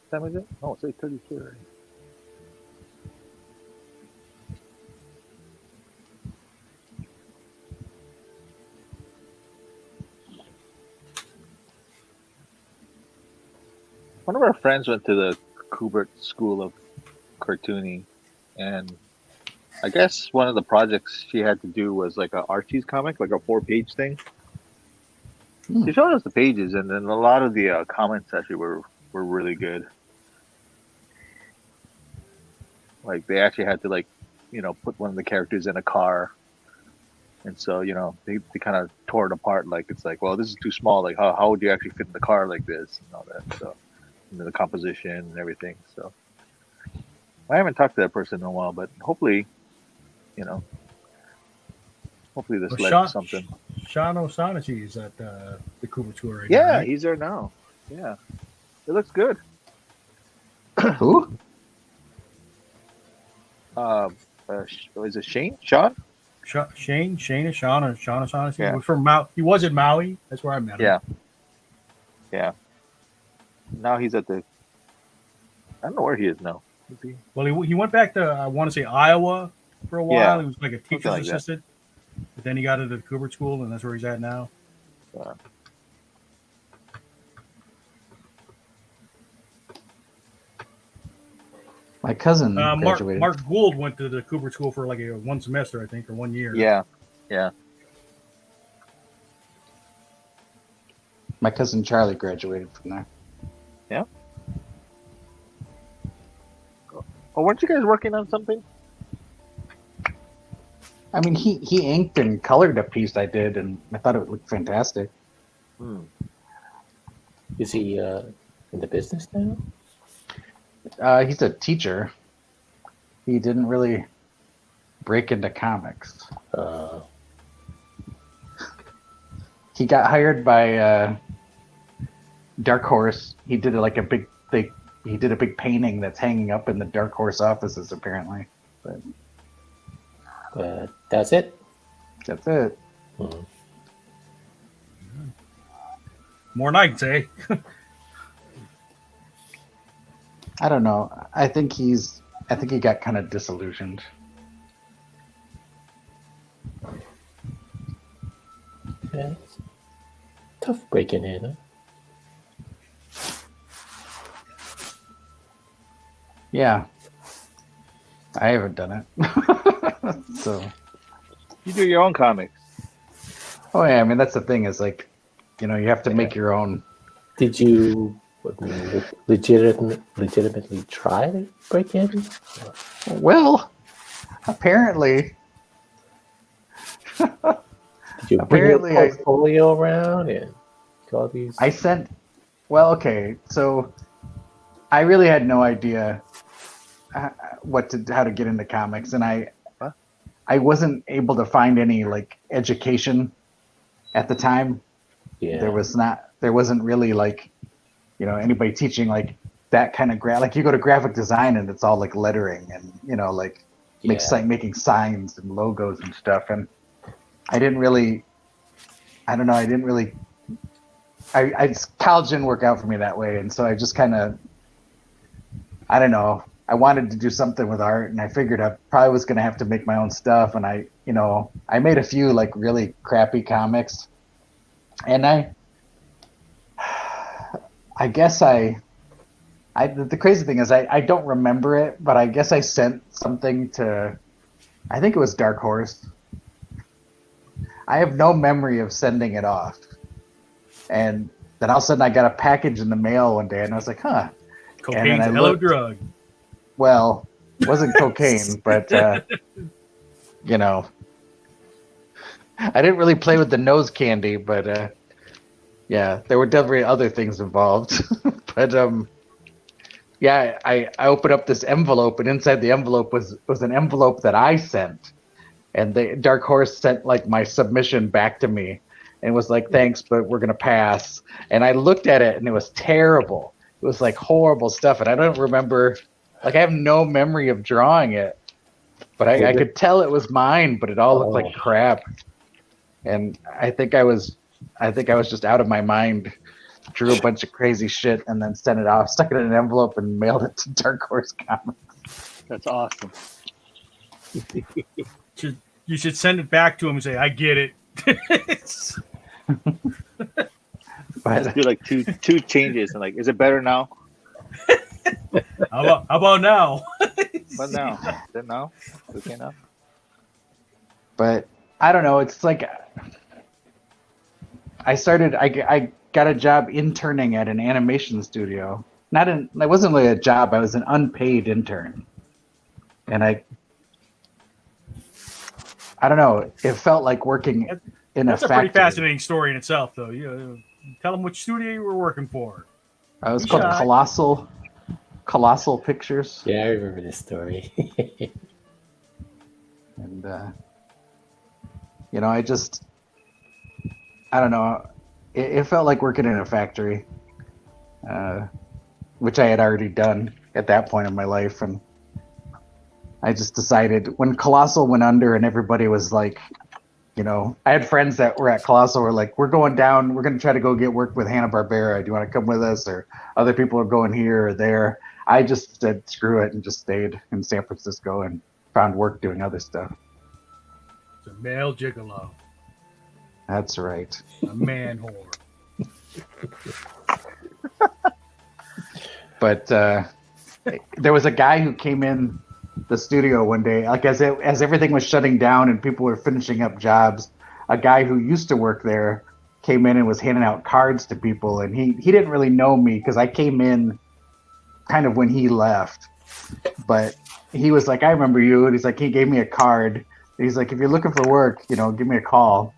What time is it? Oh, it's 8:32 already. One of our friends went to the Kubert School of Cartooning, and I guess one of the projects she had to do was like a Archie's comic, like a 4-page thing. She showed us the pages, and then a lot of the comments actually were really good. Like they actually had to put one of the characters in a car, and so they kind of tore it apart. Like it's like, well, this is too small. Like how would you actually fit in the car like this and all that? So the composition and everything. So I haven't talked to that person in a while, but hopefully this led to something. Sean O'Shaughnessy is at the Cooper Tour right now. Yeah, Right? he's there now. Yeah, it looks good. Who? Is it Shane? Sean? Shane is Sean or Sean O'Shaughnessy. Yeah. He was from Maui. He was in Maui. That's where I met him. Yeah. Now he's at I don't know where he is now. Is he? Well, he went back to, I want to say, Iowa for a while. Yeah. He was like a teacher's Something like that. assistant. But then he got into the Cooper School, and that's where he's at now. Yeah. My cousin graduated. Mark Gould went to the Cooper School for like one semester, I think, or 1 year. Yeah. My cousin Charlie graduated from there. Oh, weren't you guys working on something? I mean, he inked and colored a piece I did, and I thought it looked fantastic. Hmm. Is he in the business now? He's a teacher. He didn't really break into comics. He got hired by Dark Horse. He did like a big thing. He did a big painting that's hanging up in the Dark Horse offices, apparently. But That's it. that's it. Hmm. More nights, eh? I don't know. I think he got kind of disillusioned. Yeah, it's tough breaking in. Huh? Yeah. I haven't done it. So, You do your own comics. oh yeah, I mean that's the thing is like, you have to make your own. Did you legitimately try to break in? Well, apparently. Did you Apparently, bring your portfolio around and all these? I sent. Well, okay, so I really had no idea how to get into comics, and I wasn't able to find any like education at the time. Yeah. There wasn't really like, anybody teaching like that kind of like you go to graphic design and it's all like lettering and like making signs and logos and stuff, and I didn't really. I don't know. I didn't really. College didn't work out for me that way, and so I just kind of. I don't know. I wanted to do something with art, and I figured I probably was going to have to make my own stuff, and I made a few like really crappy comics, and I guess the crazy thing is I don't remember it, but I guess I sent something to. I think it was Dark Horse. I have no memory of sending it off. And then all of a sudden I got a package in the mail one day and I was like, huh. Cocaine's a hell of a drug. Well, it wasn't cocaine, but, I didn't really play with the nose candy, but, yeah, there were definitely other things involved. But, yeah, I opened up this envelope and inside the envelope was an envelope that I sent. And the Dark Horse sent like my submission back to me and was like, thanks, but we're going to pass. And I looked at it and it was terrible. It was like horrible stuff. And I don't remember, like I have no memory of drawing it, but I could tell it was mine, but it all looked like crap. And I think I was just out of my mind, drew a bunch of crazy shit and then sent it off, stuck it in an envelope and mailed it to Dark Horse Comics. That's awesome. You should send it back to him and say, I get it. But Do like two changes and like, is it better now? How about now? But now, is it now? Okay now. But I don't know. It's like I got a job interning at an animation studio. It wasn't really a job. I was an unpaid intern, and I don't know. It felt like working in a factory. That's a pretty fascinating story in itself, though. Tell them which studio you were working for. It was called Colossal Pictures. Yeah, I remember this story. And I don't know. It felt like working in a factory, which I had already done at that point in my life, and I just decided when Colossal went under and everybody was like, I had friends that were at Colossal were like, we're going down, we're going to try to go get work with Hanna-Barbera. Do you want to come with us? Or other people are going here or there. I just said, screw it, and just stayed in San Francisco and found work doing other stuff. It's a male gigolo. That's right. A man whore. But there was a guy who came in the studio one day, like as everything was shutting down and people were finishing up jobs. A guy who used to work there came in and was handing out cards to people, and he didn't really know me because I came in kind of when he left. But he was like, I remember you. And he's like, he gave me a card. And he's like, if you're looking for work, give me a call.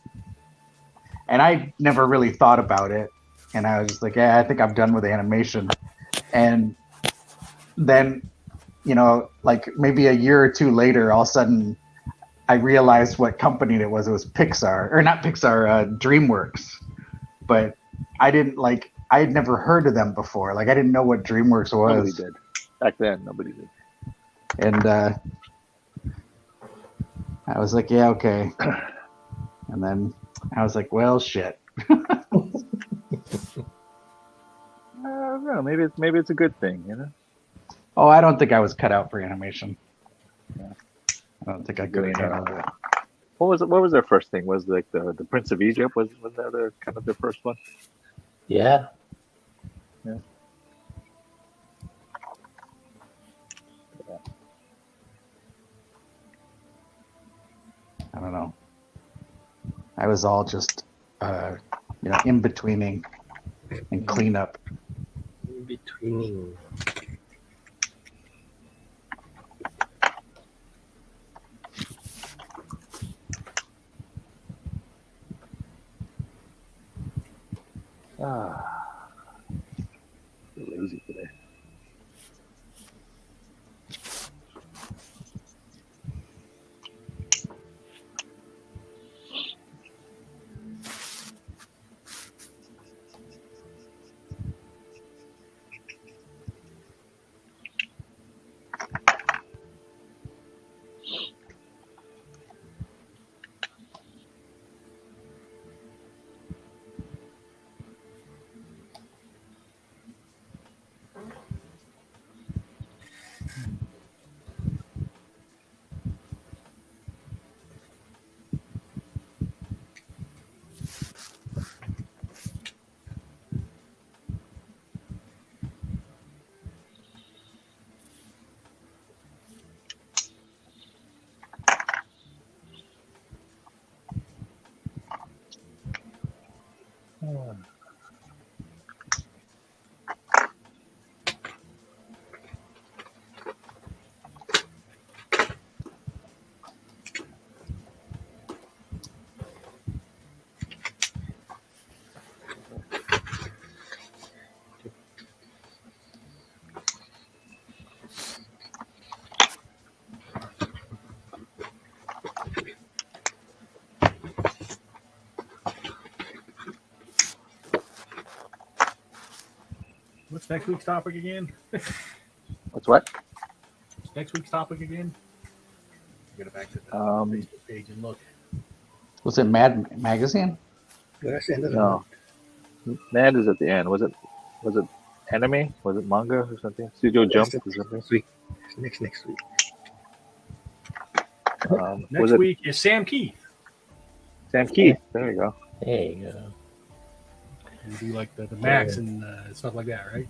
And I never really thought about it. And I was just like, yeah, I think I'm done with animation. And then, like maybe a year or two later, all of a sudden, I realized what company it was. It was Pixar, or not Pixar, DreamWorks. But I had never heard of them before. Like I didn't know what DreamWorks was. Nobody did. Back then, nobody did. And I was like, yeah, okay. And then I was like, well, shit. I don't know. Maybe it's a good thing, Oh, I don't think I was cut out for animation. Yeah. I don't think I could have handled it. What was their first thing? Was like the Prince of Egypt? Was that their kind of their first one? Yeah. Yeah. I don't know. I was all just, in betweening and cleanup. In between. Lazy today. What's next week's topic again? What's what? What's next week's topic again? Get it back to the Facebook page and look. Was it Mad Magazine? That's the end of the No. Mad is at the end. Was it anime? Was it manga or something? Studio Jump or something? next week. Next week. Next week is Sam Keith. Sam Keith. There you go. There you go. You do like the Max and stuff like that, right?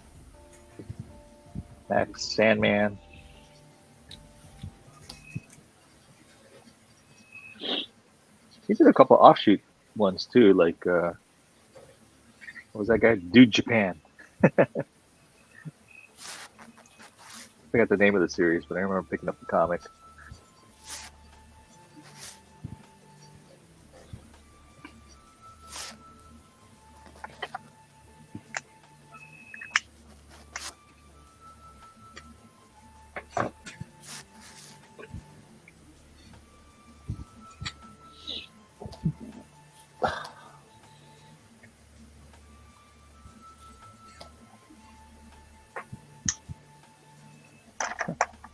Max, Sandman. He did a couple offshoot ones too, like what was that guy? Dude Japan. I forgot the name of the series, but I remember picking up the comic.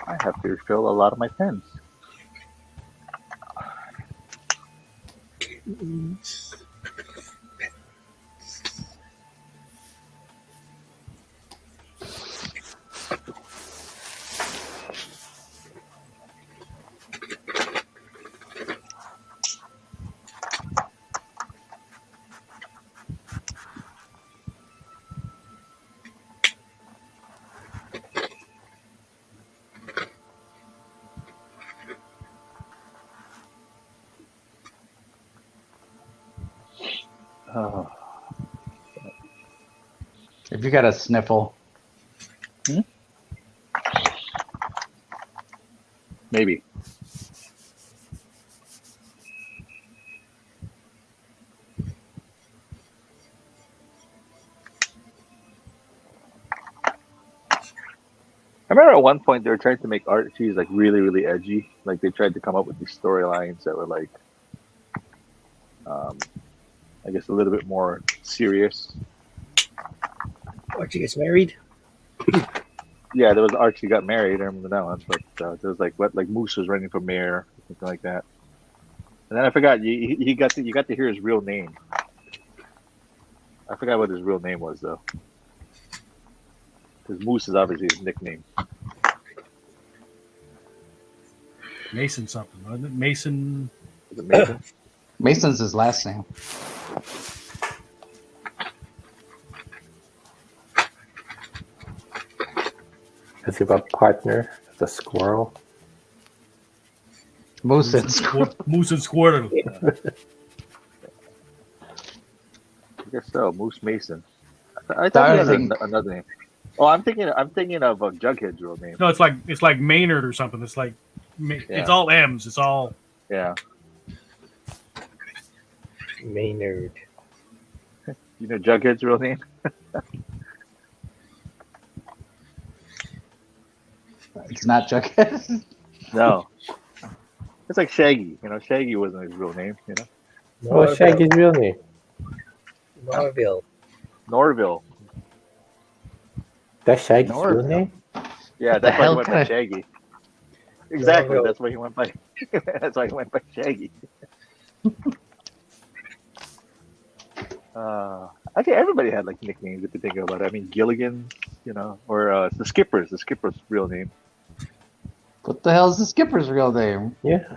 I have to refill a lot of my pens. Oh. If you got a sniffle, Maybe. I remember at one point they were trying to make Archie like really, really edgy. Like they tried to come up with these storylines that were like, I guess a little bit more serious. Archie gets married. Yeah, there was Archie got married. I remember that one, but there was like Moose was running for mayor, something like that. And then I forgot you got to hear his real name. I forgot what his real name was though, because Moose is obviously his nickname. Mason something, wasn't it? Mason. Is it Mason? Mason's his last name. Does he have a partner? The squirrel. Moose and Moose and Squirtle. I guess so. Moose Mason. I thought he had another name. Oh, I'm thinking of Jughead's real name. No, it's like Maynard or something. It's like it's all M's. It's all Yeah. Maynard. You know Jughead's real name? It's not Jughead. No. It's like Shaggy. You know, Shaggy wasn't his real name, you know? What's Shaggy's real name? Norville. Norville. That's Shaggy's real Norville. name? Yeah, the that's why he hell went by kinda- Shaggy. Exactly. Norville. That's why he went by that's why he went by Shaggy. I think everybody had like nicknames if you think about it. I mean Gilligan, you know, or the Skipper's real name. What the hell is the skipper's real name? Yeah.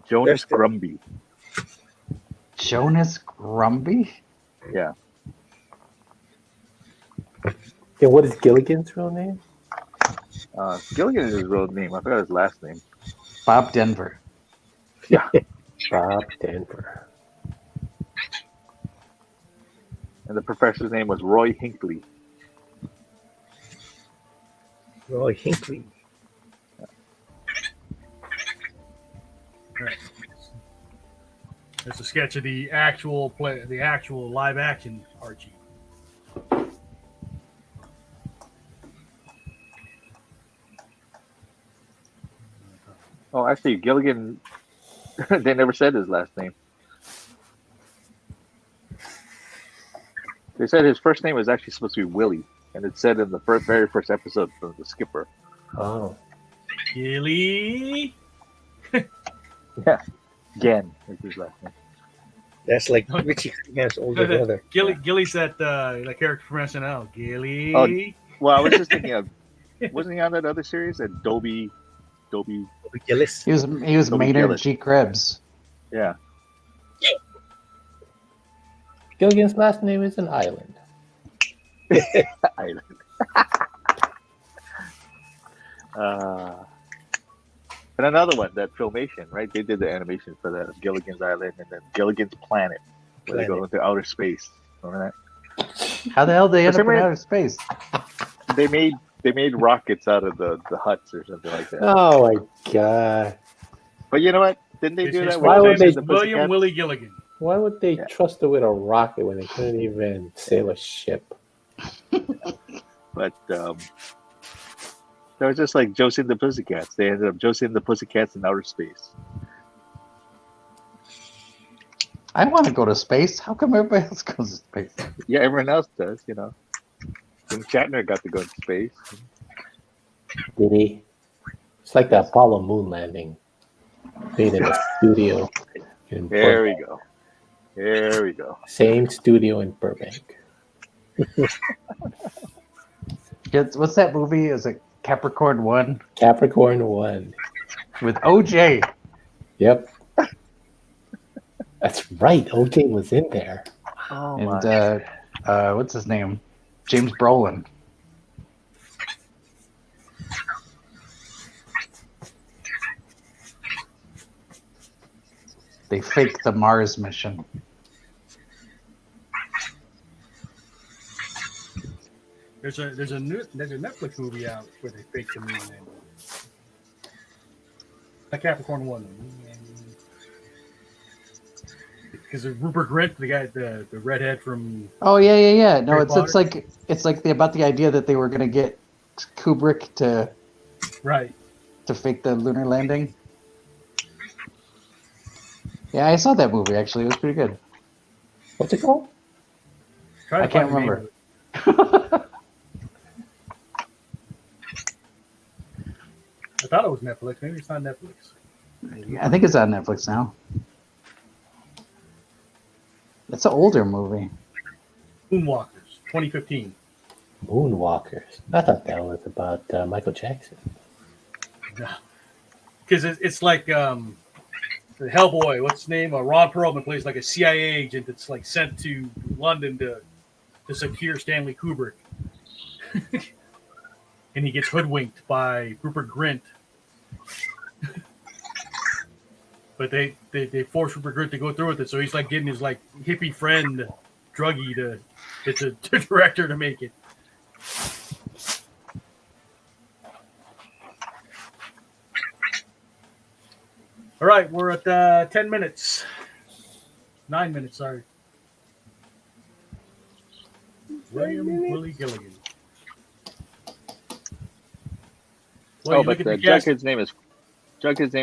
Jonas There's the- Grumby. Jonas Grumby? Yeah. And what is Gilligan's real name? Gilligan is his real name. I forgot his last name. Bob Denver. Bob Denver. And the professor's name was Roy Hinckley. Roy Hinckley. right. It's a sketch of the actual live action Archie. Oh, actually, Gilligan. They never said his last name. They said his first name was actually supposed to be Willie, and it said in the very first episode from The Skipper. Oh. Gilly. Yeah, Gen is his last name. That's like Richie Cunningham older brother. Gilly's that character from SNL. Gilly. Oh, well, I was just thinking of, wasn't he on that other series? That Dobie, Gillis. He was Toby Maynard Gillis. G. Krebs. yeah. Gilligan's last name is an island. Island. And another one, that Filmation, right? They did the animation for that, Gilligan's Island, and then Gilligan's Planet, where they go into outer space. Remember How the hell did they end For up some in reason- outer space? that? They made rockets out of the huts or something like that. Oh my god. But you know what? Didn't they His do that? why real would name they- is the William Pussycats? Willie Gilligan. Why would they Yeah. trust it with a rocket when they couldn't even sail a ship? But they were just like Josie and the Pussycats. They ended up Josie and the Pussycats in outer space. I want to go to space. How come everybody else goes to space? Yeah, everyone else does, you know. Jim Shatner got to go to space. Did he? It's like the Apollo moon landing. Made in a studio in There Burbank. we go. There we go. Same studio in Burbank. What's that movie? Is it Capricorn 1 Capricorn 1. with OJ? Yep. That's right. OJ was in there. Oh And what's his name? James Brolin. They faked the Mars mission. There's a Netflix movie out where they faked the moon landing. That Capricorn one. Because Rupert Grint, the guy, the redhead from. Oh yeah. No, Harry it's Potter? it's like about the idea that they were gonna get Kubrick Right. to fake the lunar landing. Yeah, I saw that movie actually. It was pretty good. What's it called? Try to I can't find the name remember. of it. I thought it was Netflix. Maybe it's not Netflix. I think it's on Netflix now. It's an older movie. Moonwalkers, 2015. Moonwalkers. I thought that was about Michael Jackson. Because it's like the Hellboy. What's his name? Ron Perlman plays like a CIA agent that's like sent to London to secure Stanley Kubrick, and he gets hoodwinked by Rupert Grint. But they force Rupert Grint to go through with it, so he's like getting his like hippie friend druggie to get the director to make it. All right, we're at 10 minutes. 9 minutes, sorry. William Willie Gilligan. Well, but the Jughead's name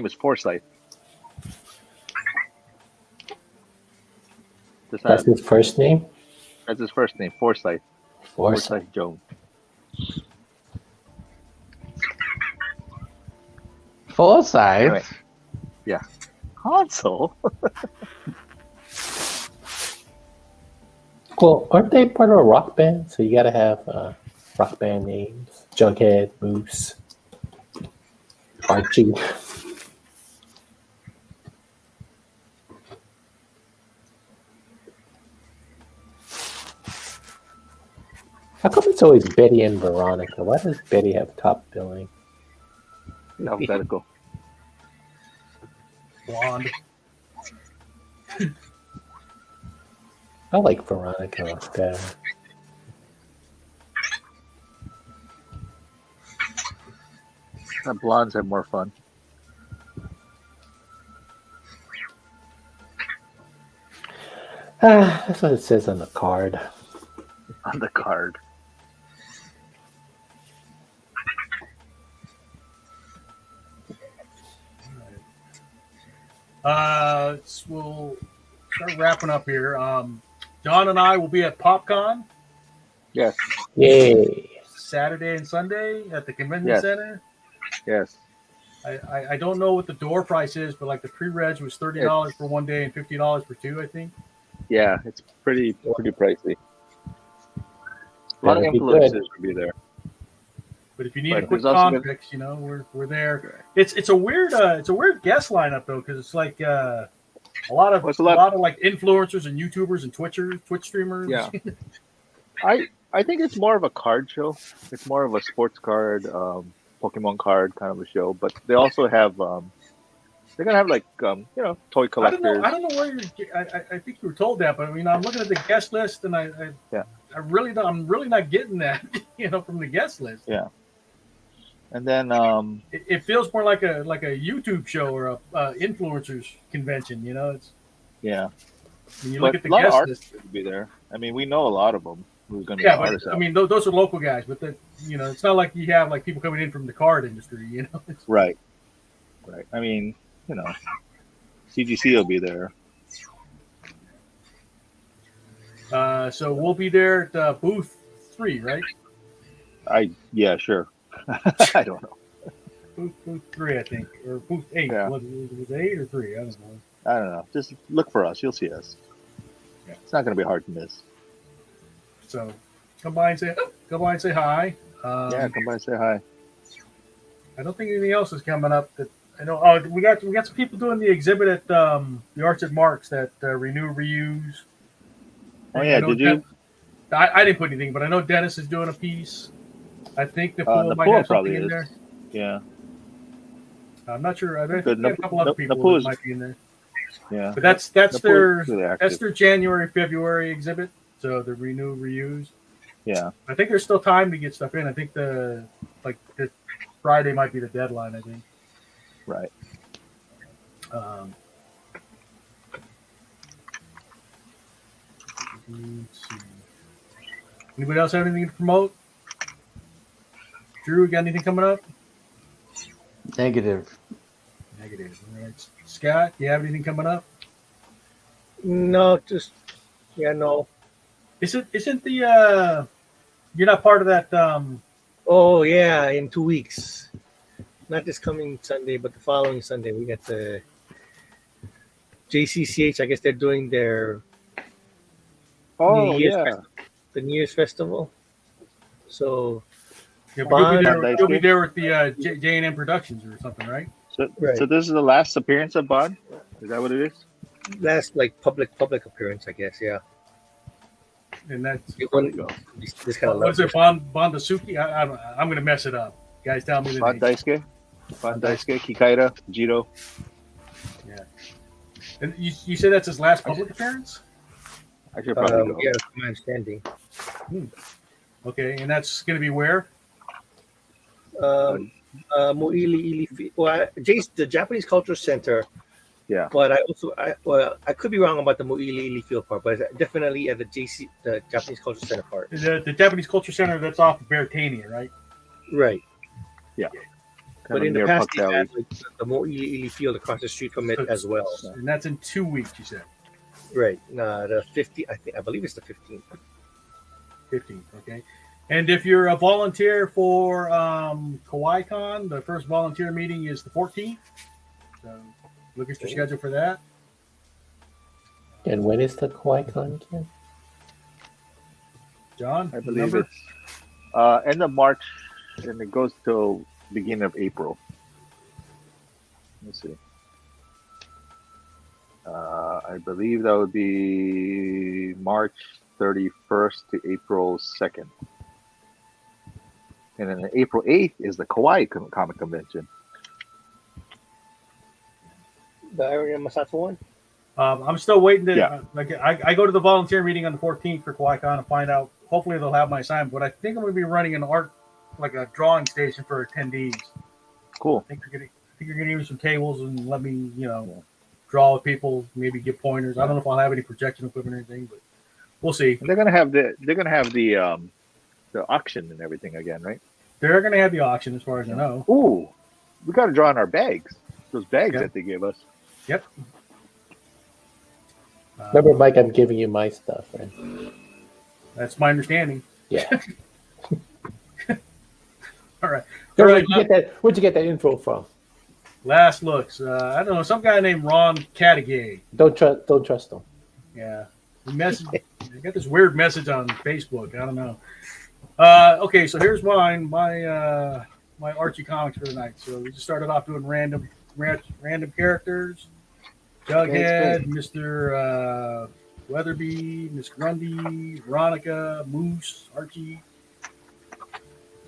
is Forsyth. That's his first name? That's his first name, Forsyth. Forsyth Jones. Full size. Anyway, yeah. Console. Well, aren't they part of a rock band? So you got to have rock band names. Jughead, Moose, Archie. How come it's always Betty and Veronica? Why does Betty have top billing? Alphabetical. Blonde. I like Veronica better. The blondes have more fun. That's what it says on the card. On the card. We'll start wrapping up here. John and I will be at PopCon. Yes. Yay. Saturday and Sunday at the convention Yes. center. Yes. I don't know what the door price is, but like the pre-reg was $30 for one day and $50 for two, I think. Yeah, it's pretty pricey. A lot of That'd be influencers good. will be there. But if you need Right, a quick there's also comics, we're there. It's a weird guest lineup though, because it's like a lot of like influencers and YouTubers and Twitch streamers. Yeah. I think it's more of a card show. It's more of a sports card, Pokemon card kind of a show. But they also have they're gonna have like toy collectors. I don't know where I think you were told that, but I mean I'm looking at the guest list and I'm really not getting that from the guest list. Yeah. And then it feels more like a YouTube show or a influencers convention. It's when you look at the a lot of guest artists list. will be there. I mean, we know a lot of them who's going to be Yeah, artists. but I mean those are local guys, but it's not like you have like people coming in from the card industry. Right. I mean, CGC will be there. So we'll be there at booth 3, right? Sure. I don't know. Booth 3, I think, or booth 8. Yeah. Was it 8 or 3? I don't know. I don't know. Just look for us. You'll see us. Yeah. It's not going to be hard to miss. So come by and say hi. Come by and say hi. I don't think anything else is coming up. That I know. Oh, we got some people doing the exhibit at the Arts at Marks that renew, reuse. Oh yeah, did you? I didn't put anything, but I know Dennis is doing a piece. I think the pool might pool have probably something in is. there. Yeah. I'm not sure. I think Good. a couple other people that might be in there. Yeah. But that's really their January, February exhibit. So the renew, reuse. Yeah. I think there's still time to get stuff in. I think the Friday might be the deadline, I think. Right. Let's see. Anybody else have anything to promote? Drew, got anything coming up? Negative. Negative. All right. Scott, do you have anything coming up? No, just no. Isn't the you're not part of that Oh yeah, in 2 weeks. Not this coming Sunday, but the following Sunday, we got the JCCH. I guess they're doing their Oh New Year's yeah. the New Year's festival. So you'll Bond- be there with the J&M Productions or something, right? So, Right. so this is the last appearance of Bond. Is that what it is? last like public appearance, I guess. Yeah. And that's This kind of what's it, Bondasuki? I'm gonna mess it up. Guys, tell me the Bond name. Daisuke, Bond Daisuke, Kikaira, Jiro. Yeah. And you said that's his last public appearance? I should probably go. Yeah, that's my understanding. Okay, and that's gonna be where? Mo'ili well, the Japanese Cultural Center. Yeah. But I could be wrong about the Mo'ili Field part, but it's definitely at the Japanese Cultural Center part. The Japanese Culture Center that's off of Beartania, right? Right. Yeah. But in the past, they had like, the Mo'ili Field across the street from it as well. And that's in 2 weeks, you said. Right. The 50th, I believe it's the 15th. 15th, okay. And if you're a volunteer for KawaiiCon, the first volunteer meeting is the 14th. So look at your schedule for that. And when is the KawaiiCon again? John, I believe it's end of March, and it goes till beginning of April. Let's see. I believe that would be March 31st to April 2nd. And then April 8th is the Kawaii Comic Convention. The Area Masato one? I'm still waiting to. Yeah. I go to the volunteer meeting on the 14th for KawaiiCon and find out. Hopefully, they'll have my assignment. But I think I'm going to be running an art, like a drawing station for attendees. Cool. I think you're going to give me some tables and let me, draw with people. Maybe give pointers. I don't know if I'll have any projection equipment or anything, but we'll see. And they're gonna have the auction and everything again, right? They're going to have the auction, as far as I know. Ooh, we got to draw on our bags. Those bags Okay. that they gave us. Yep. Remember, Mike, I'm giving you my stuff, right? That's my understanding. Yeah. All right. Where'd you get that info from? Last looks. I don't know. Some guy named Ron Catiggay. Don't trust them. Yeah. I got this weird message on Facebook. I don't know. Okay, so here's mine. My Archie comics for the night. So we just started off doing random characters. Jughead, Mr. Weatherby, Miss Grundy, Veronica, Moose, Archie.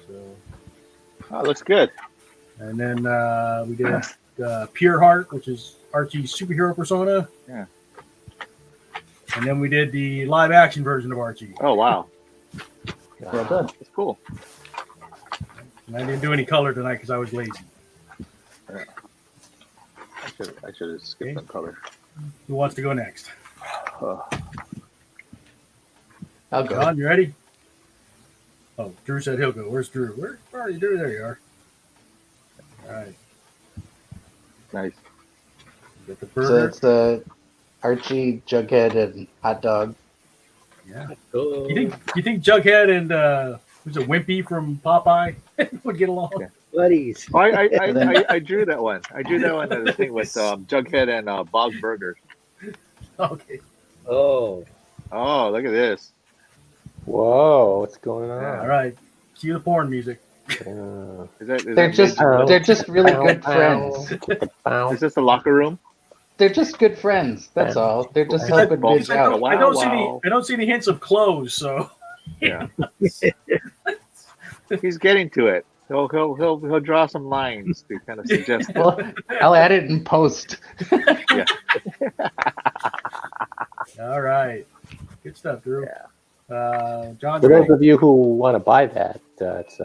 So, Oh, looks good. and then we did Pure Heart, which is Archie's superhero persona. Yeah. And then we did the live action version of Archie. Oh wow, Well done. that's cool. And I didn't do any color tonight because I was lazy. I should have skipped some color. Who wants to go next? I'll go. John, you ready? Oh, Drew said he'll go. Where's Drew? Where are you, Drew? There you are. All right. Nice. Get the So burger. it's Archie, Jughead, and Hot Dog. Yeah. Oh. You think Jughead and who's it, Wimpy from Popeye would get along? Yeah. Buddies. Oh, I drew that one. I drew that one as a thing with Jughead and Bob's Burgers. Okay. Oh. Oh, look at this. Whoa, what's going on? All right. Cue the porn music. Is that They're just really good friends. Is this the locker room? They're just good friends. That's all. They're just Is that helping Bob's Midge out. Wow, I don't wow. see any hints of clothes, so Yeah. He's getting to it. He'll draw some lines to kind of suggest. Well, I'll add it in post. Yeah. all right. Good stuff, Drew. Yeah. John, For those of you who want to buy that, it's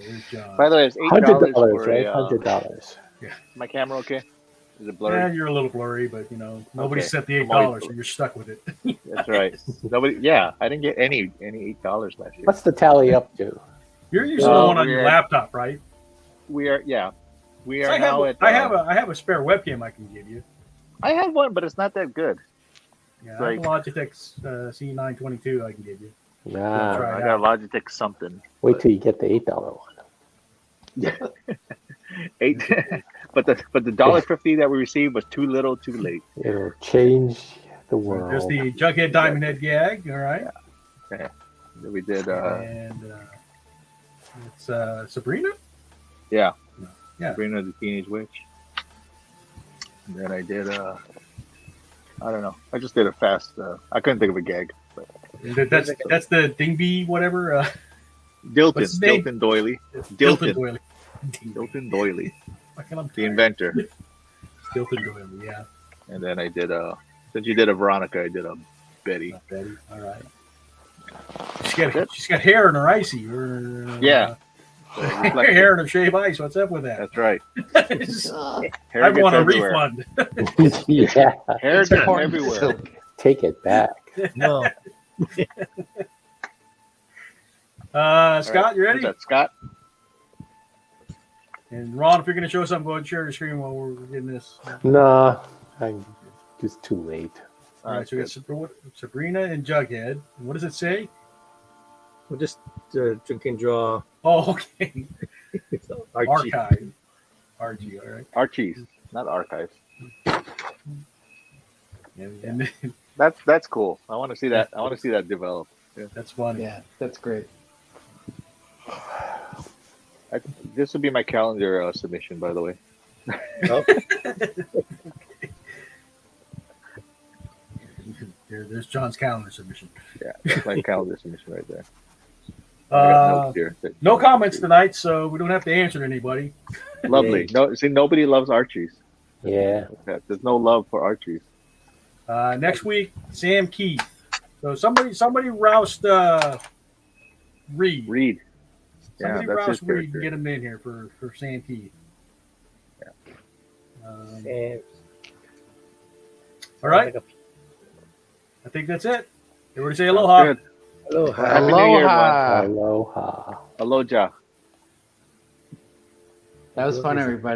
there's John. By the way, it's $100, $8 for right? a. $100. My camera okay? Is it Yeah, blurry? you're a little blurry, but nobody Okay. set the I'm always $8, so you're stuck with it. That's right. Nobody. Yeah, I didn't get any $8 last year. What's the tally up to? You're using the one on your we're- laptop, right? We are. Yeah, we So are now at. I have a spare webcam I can give you. I have one, but it's not that good. Yeah, Like- I have a Logitech C922 I can give you. Nah, Try I it got out. Logitech something. wait till you get the $8 one. Eight, but the $1.50 that we received was too little, too late. It'll change the world. There's the Jughead Diamond Head gag, all right? We did. And it's Sabrina? Yeah. Yeah. Sabrina the Teenage Witch. And then I did. I don't know. I just did a fast. I couldn't think of a gag. But That's the Dingby whatever. Dilton, What's his name? Dilton Doily, Dilton Doily. Dilton Doily, Fucking I'm the inventor. Dilton Doily, yeah. And then I did since you did a Veronica, I did a Betty. Not Betty. All right. She's got hair in her icy. Or, Yeah. hair in her shave ice. What's up with that? That's right. Hair I gets want a everywhere. refund. Yeah, Hair gets Corn everywhere. silk. take it back. No. Scott, you ready? Who's that, Scott? And Ron, if you're going to show something, go ahead and share your screen while we're getting this. Nah, it's too late. All right, so we got Sabrina and Jughead. And what does it say? We're just drinking draw. Oh, okay. Archie. Archive. Archie, all right. Archie's, not archives. And That's cool. I want to see that. I want to see that develop. that's funny. Yeah, that's great. This would be my calendar submission, by the way. Oh, There's John's calendar submission. Yeah, that's my calendar submission right there. I got notes here. No comments tonight, so we don't have to answer to anybody. Lovely. No, see, nobody loves Archie's. Yeah, There's no love for Archie's. Next week, Sam Keith. So somebody roust Reed. Reed. Yeah, Somebody that's his roust Reed character. and get him in here for Sam Keith. and All right. I think that's it. Everybody say aloha. Good. hello. Happy New Year, Aloha. aloha. Aloha. That was fun, everybody.